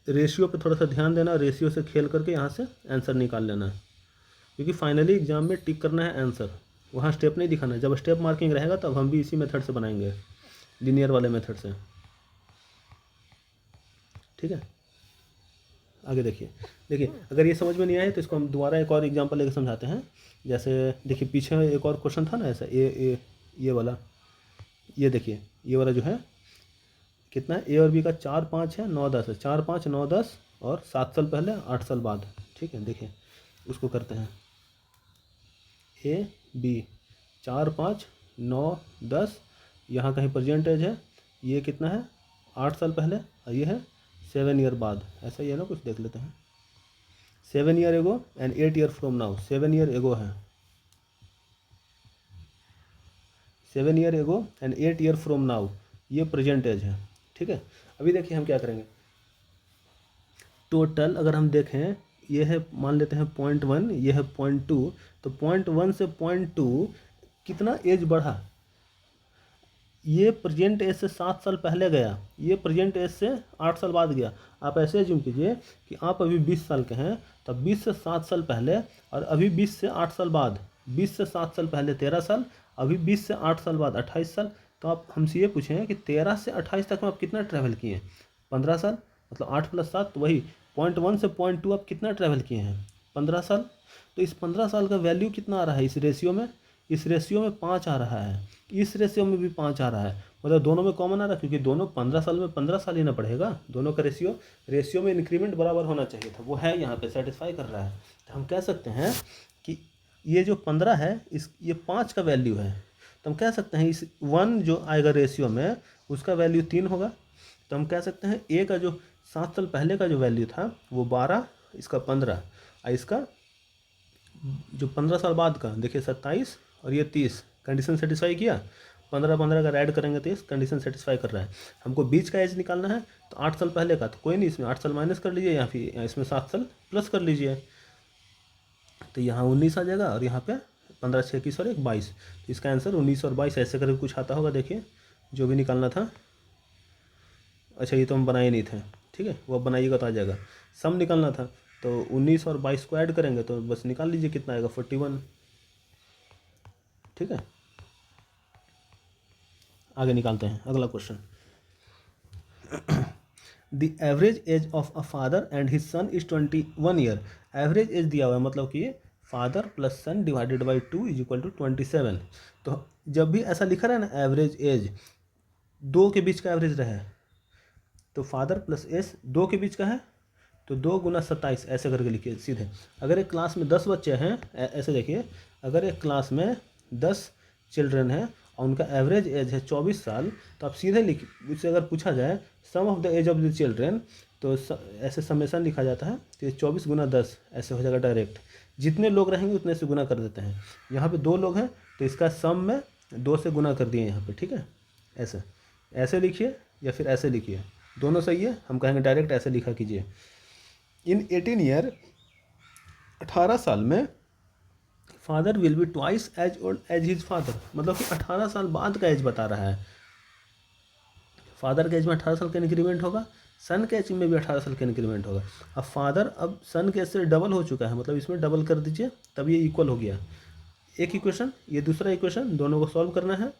रेशियो पे थोड़ा सा ध्यान देना, रेशियो से खेल करके यहाँ से आंसर निकाल लेना, क्योंकि फाइनली एग्जाम में टिक करना है आंसर, वहाँ स्टेप नहीं दिखाना है। जब स्टेप मार्किंग रहेगा तब हम भी इसी मेथड से बनाएंगे, लीनियर वाले मेथड से, ठीक है। आगे देखिए, अगर ये समझ में नहीं आए तो इसको हम दोबारा एक और एग्जांपल लेकर समझाते हैं। जैसे देखिए पीछे एक और क्वेश्चन था ना ऐसा, ये वाला, ये देखिए ये वाला जो है कितना है, ए और बी का 4 5 है 9 10 है, 4 5 9 10 और 7 साल पहले 8 साल बाद, ठीक है। देखिए उसको करते हैं, ए बी 4 5 9 10, यहाँ कहीं परसेंटेज है, ये कितना है 8 साल पहले और ये है 7 ईयर बाद, ऐसा ही है ना, कुछ देख लेते हैं। 7 ईयर एगो and 8 year from now, 7 year एगो है, 7 ईयर एगो एंड 8 ईयर फ्रॉम नाउ, ये प्रेजेंट एज है, ठीक है। अभी देखिए हम क्या करेंगे, टोटल अगर हम देखें, ये है मान लेते हैं 0.1, ये है 0.2, तो 0.1 से 0.2 कितना एज बढ़ा, ये प्रेजेंट एज से 7 साल पहले गया, ये प्रेजेंट एज से 8 साल बाद गया। आप ऐसे एज्यूम कीजिए कि आप अभी 20 साल के हैं, तो 20 से 7 साल पहले और अभी 20 से 8 साल बाद, 20 से 7 साल पहले 13 साल, अभी 20 से 8 साल बाद 28 साल। तो आप हमसे ये पूछें कि 13 से 28 तक में आप कितना ट्रैवल किए हैं, 15 साल, मतलब 8 + 7, तो वही 0.1 से 0.2 आप कितना ट्रैवल किए हैं, 15 साल। तो इस 15 साल का वैल्यू कितना आ रहा है इस रेशियो में, इस रेशियो में 5 आ रहा है, इस रेशियो में भी 5 आ रहा है, मतलब दोनों में कॉमन आ रहा है, क्योंकि दोनों 15 साल में 15 साल ही ना पड़ेगा, दोनों का रेशियो में इंक्रीमेंट बराबर होना चाहिए था, वो है यहाँ पे सेटिस्फाई कर रहा है। तो हम कह सकते हैं कि ये जो 15 है ये 5 का वैल्यू है, तो हम कह सकते हैं इस 1 जो आएगा रेशियो में उसका वैल्यू 3 होगा। तो हम कह सकते हैं ए का जो 7 साल पहले का जो वैल्यू था वो 12, इसका 15, और इसका जो 15 साल बाद का देखिए 27 और ये 30, कंडीशन सेटिस्फाई किया, 15 अगर ऐड करेंगे तो इस कंडीशन सेटिस्फाई कर रहा है। हमको बीच का एज निकालना है, तो 8 साल पहले का, तो कोई नहीं, इसमें 8 साल माइनस कर लीजिए या फिर इसमें 7 साल प्लस कर लीजिए, तो यहाँ 19 आ जाएगा और यहाँ पे 15 6 21 और 1 22, तो इसका आंसर 19 और 22 ऐसे करके कुछ आता होगा। देखिए जो भी निकालना था, अच्छा ये तो हम बनाए नहीं थे, ठीक है, वो अब बनाइएगा तो आ जाएगा। सम निकालना था तो 19 और 22 को ऐड करेंगे तो बस निकाल लीजिए कितना आएगा, 41, ठीक है। आगे निकालते हैं अगला question. The average age of a father and his son is 21 year, average age दिया हुआ है, मतलब कि father plus son divided by 2 is equal to 27। तो जब भी ऐसा लिखा रहा है ना एवरेज एज, दो के बीच का एवरेज रहे, तो फादर प्लस एस दो के बीच का है, तो 2 गुना 27 ऐसे करके लिखिए सीधे। अगर एक क्लास में 10 बच्चे हैं, ऐसे देखिए, अगर एक क्लास में 10 चिल्ड्रन हैं और उनका एवरेज एज है 24 साल, तो आप सीधे लिख, उससे अगर पूछा जाए sum of the age of the children, तो ऐसे समेसन लिखा जाता है, तो ये 24 गुना 10 ऐसे हो जाएगा डायरेक्ट। जितने लोग रहेंगे उतने से गुना कर देते हैं। यहाँ पे 2 लोग हैं तो इसका सम में 2 से गुना कर दिए यहाँ पे, ठीक है। ऐसे ऐसे लिखिए या फिर ऐसे लिखिए, दोनों सही है। हम कहेंगे डायरेक्ट ऐसे लिखा कीजिए। इन 18 ईयर, 18 साल में, father will be twice as old as his father, मतलब कि 18 साल बाद का एज बता रहा है। फादर के एज में 18 साल का इंक्रीमेंट होगा, सन के एज में भी 18 साल का इंक्रीमेंट होगा। अब फादर अब सन के एज से डबल हो चुका है, मतलब इसमें डबल कर दीजिए, तब ये इक्वल हो गया। एक इक्वेशन, ये दूसरा इक्वेशन, दोनों को सॉल्व करना है।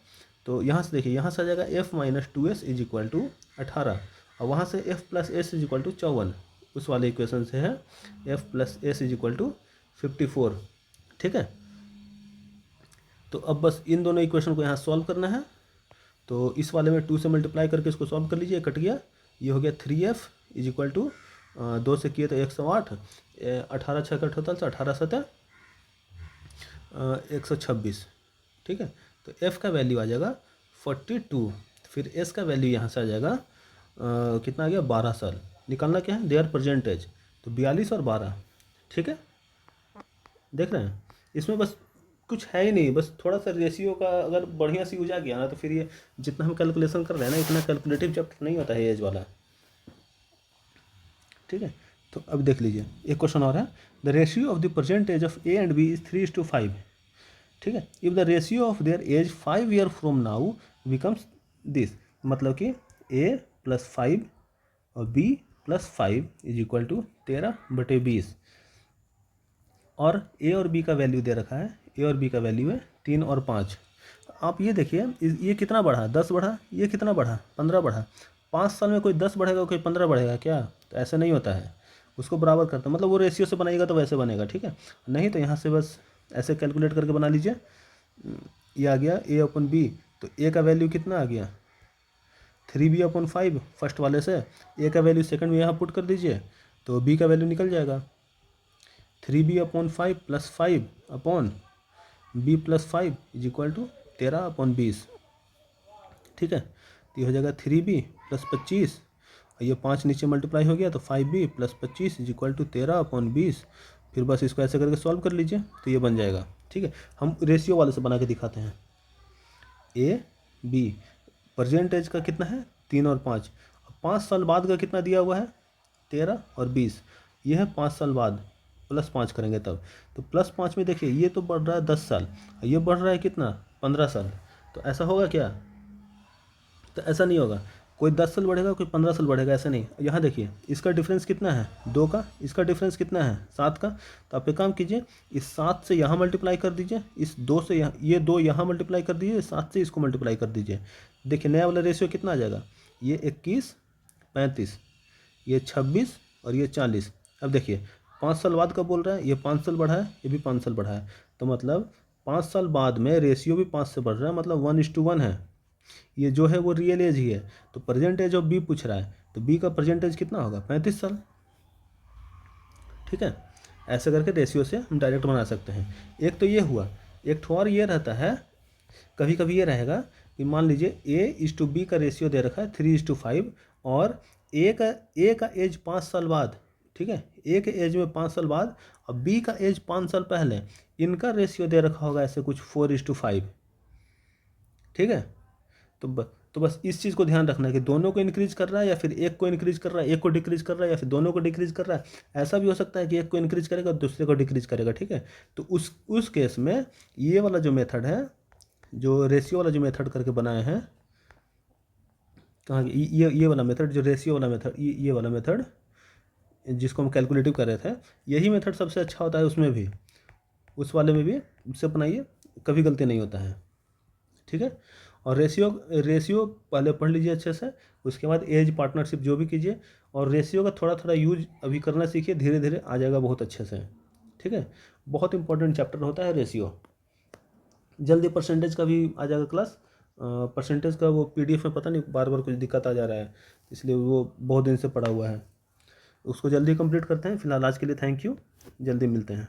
तो यहाँ से देखिए, यहाँ से आ जाएगा f minus 2s is equal to 18, और वहाँ से f plus s is equal to 54, उस वाले इक्वेशन से है f plus s is equal to 54, ठीक है। तो अब बस इन दोनों इक्वेशन को यहाँ सॉल्व करना है। तो इस वाले में 2 से मल्टीप्लाई करके इसको सॉल्व कर लीजिए, कट गया, ये हो गया 3f इज इक्वल टू 2 से किए तो 108, 18 छः का टोटल से 18 सतह 126, ठीक है। तो f का वैल्यू आ जाएगा 42, फिर s का वैल्यू यहाँ से आ जाएगा कितना आ गया 12 साल। निकालना क्या है, देयर परसेंटेज, तो 42 और 12, ठीक है। देख रहे हैं, इसमें बस कुछ है ही नहीं, बस थोड़ा सा रेशियो का अगर बढ़िया सी यूज आ गया ना, तो फिर ये जितना हम कैलकुलेशन कर रहे हैं ना, इतना कैलकुलेटिव चैप्टर नहीं होता है एज वाला, ठीक है। तो अब देख लीजिए, एक क्वेश्चन और है, the ratio of the percentage of A and B is 3:5, ठीक है। If the ratio of their age 5 year from now becomes this, मतलब कि a प्लस 5 और b plus 5 is equal to 13/20, और a और b का वैल्यू दे रखा है, a और b का वैल्यू है 3 और 5। आप ये देखिए, ये कितना बढ़ा, 10 बढ़ा, ये कितना बढ़ा, 15 बढ़ा। 5 साल में कोई 10 बढ़ेगा, कोई 15 बढ़ेगा क्या? तो ऐसा नहीं होता है, उसको बराबर करता, मतलब वो रेशियो से बनाएगा तो वैसे बनेगा, ठीक है। नहीं तो यहाँ से बस ऐसे कैलकुलेट करके बना लीजिए। ये आ गया a अपन b, तो a का वैल्यू कितना आ गया 3b/5 फर्स्ट वाले से, a का वैल्यू सेकंड में यहाँ पुट कर दीजिए, तो b का वैल्यू निकल जाएगा 3b/5 plus 5 upon b plus 5 is equal to 13/20, ठीक है। तो ये हो जाएगा 3b प्लस 25, और ये 5 नीचे मल्टीप्लाई हो गया, तो 5b plus 25 is equal to 13/20। फिर बस इसको ऐसे करके सॉल्व कर लीजिए, तो ये बन जाएगा, ठीक है। हम रेशियो वाले से बना के दिखाते हैं। ए बी परसेंटेज का कितना है 3 और 5, 5 साल बाद का कितना दिया हुआ है 13 और 20, ये है 5 साल बाद, प्लस 5 करेंगे तब, तो प्लस 5 में देखिए ये तो बढ़ रहा है 10 साल, ये बढ़ रहा है कितना 15 साल। तो ऐसा होगा क्या? तो ऐसा नहीं होगा, कोई 10 साल बढ़ेगा, कोई 15 साल बढ़ेगा, ऐसा नहीं। यहाँ देखिए, इसका डिफरेंस कितना है 2 का, इसका डिफरेंस कितना है 7 का। तो आप एक काम कीजिए, इस 7 से यहाँ मल्टीप्लाई कर दीजिए, इस 2 से यहाँ, ये 2 यहाँ मल्टीप्लाई कर दीजिए, 7 से इसको मल्टीप्लाई कर दीजिए। देखिए नया वाला रेशियो कितना आ जाएगा, ये 21 35, ये 26 और ये 40। अब देखिए 5 साल बाद का बोल रहा है, ये 5 साल बढ़ा है, ये भी 5 साल बढ़ा है, तो मतलब 5 साल बाद में रेशियो भी 5 से बढ़ रहा है, मतलब 1:1 है। ये जो है वो रियल एज ही है, तो प्रेजेंट एज ऑफ बी पूछ रहा है, तो बी का प्रेजेंट एज कितना होगा 35 साल, ठीक है। ऐसे करके रेशियो से हम डायरेक्ट बना सकते हैं। एक तो ये हुआ, एक ठो और ये रहता है, कभी कभी ये रहेगा कि मान लीजिए A:B का रेशियो दे रखा है 3:5, और ए का एज 5 साल बाद, ठीक है, ए के एज में 5 साल बाद, और बी का एज 5 साल पहले, इनका रेशियो दे रखा होगा ऐसे कुछ 4:5, ठीक है। तो बस इस चीज़ को ध्यान रखना है कि दोनों को इंक्रीज कर रहा है, या फिर एक को इंक्रीज कर रहा है, एक को डिक्रीज कर रहा है, या फिर दोनों को डिक्रीज कर रहा है। ऐसा भी हो सकता है कि एक को इंक्रीज करेगा और दूसरे को डिक्रीज करेगा, ठीक है। तो उस केस में ये वाला जो मेथड है, जो रेशियो वाला जो मेथड करके बनाए हैं, कहाँ ये वाला मेथड, जो रेशियो वाला मेथड, ये वाला मेथड जिसको हम कैलकुलेटिव कर रहे थे, यही मेथड सबसे अच्छा होता है। उसमें भी, उस वाले में भी उससे बनाइए, कभी गलती नहीं होता है, ठीक है। और रेशियो पहले पढ़ लीजिए अच्छे से, उसके बाद एज पार्टनरशिप जो भी कीजिए, और रेशियो का थोड़ा थोड़ा यूज अभी करना सीखिए, धीरे धीरे आ जाएगा बहुत अच्छे से, ठीक है, बहुत इंपॉर्टेंट चैप्टर होता है रेशियो। जल्दी परसेंटेज का भी आ जाएगा क्लास। परसेंटेज का वो पीडीएफ में पता नहीं बार बार कुछ दिक्कत आ जा रहा है, इसलिए वो बहुत दिन से पड़ा हुआ है, उसको जल्दी कंप्लीट करते हैं। फिलहाल आज के लिए थैंक यू, जल्दी मिलते हैं।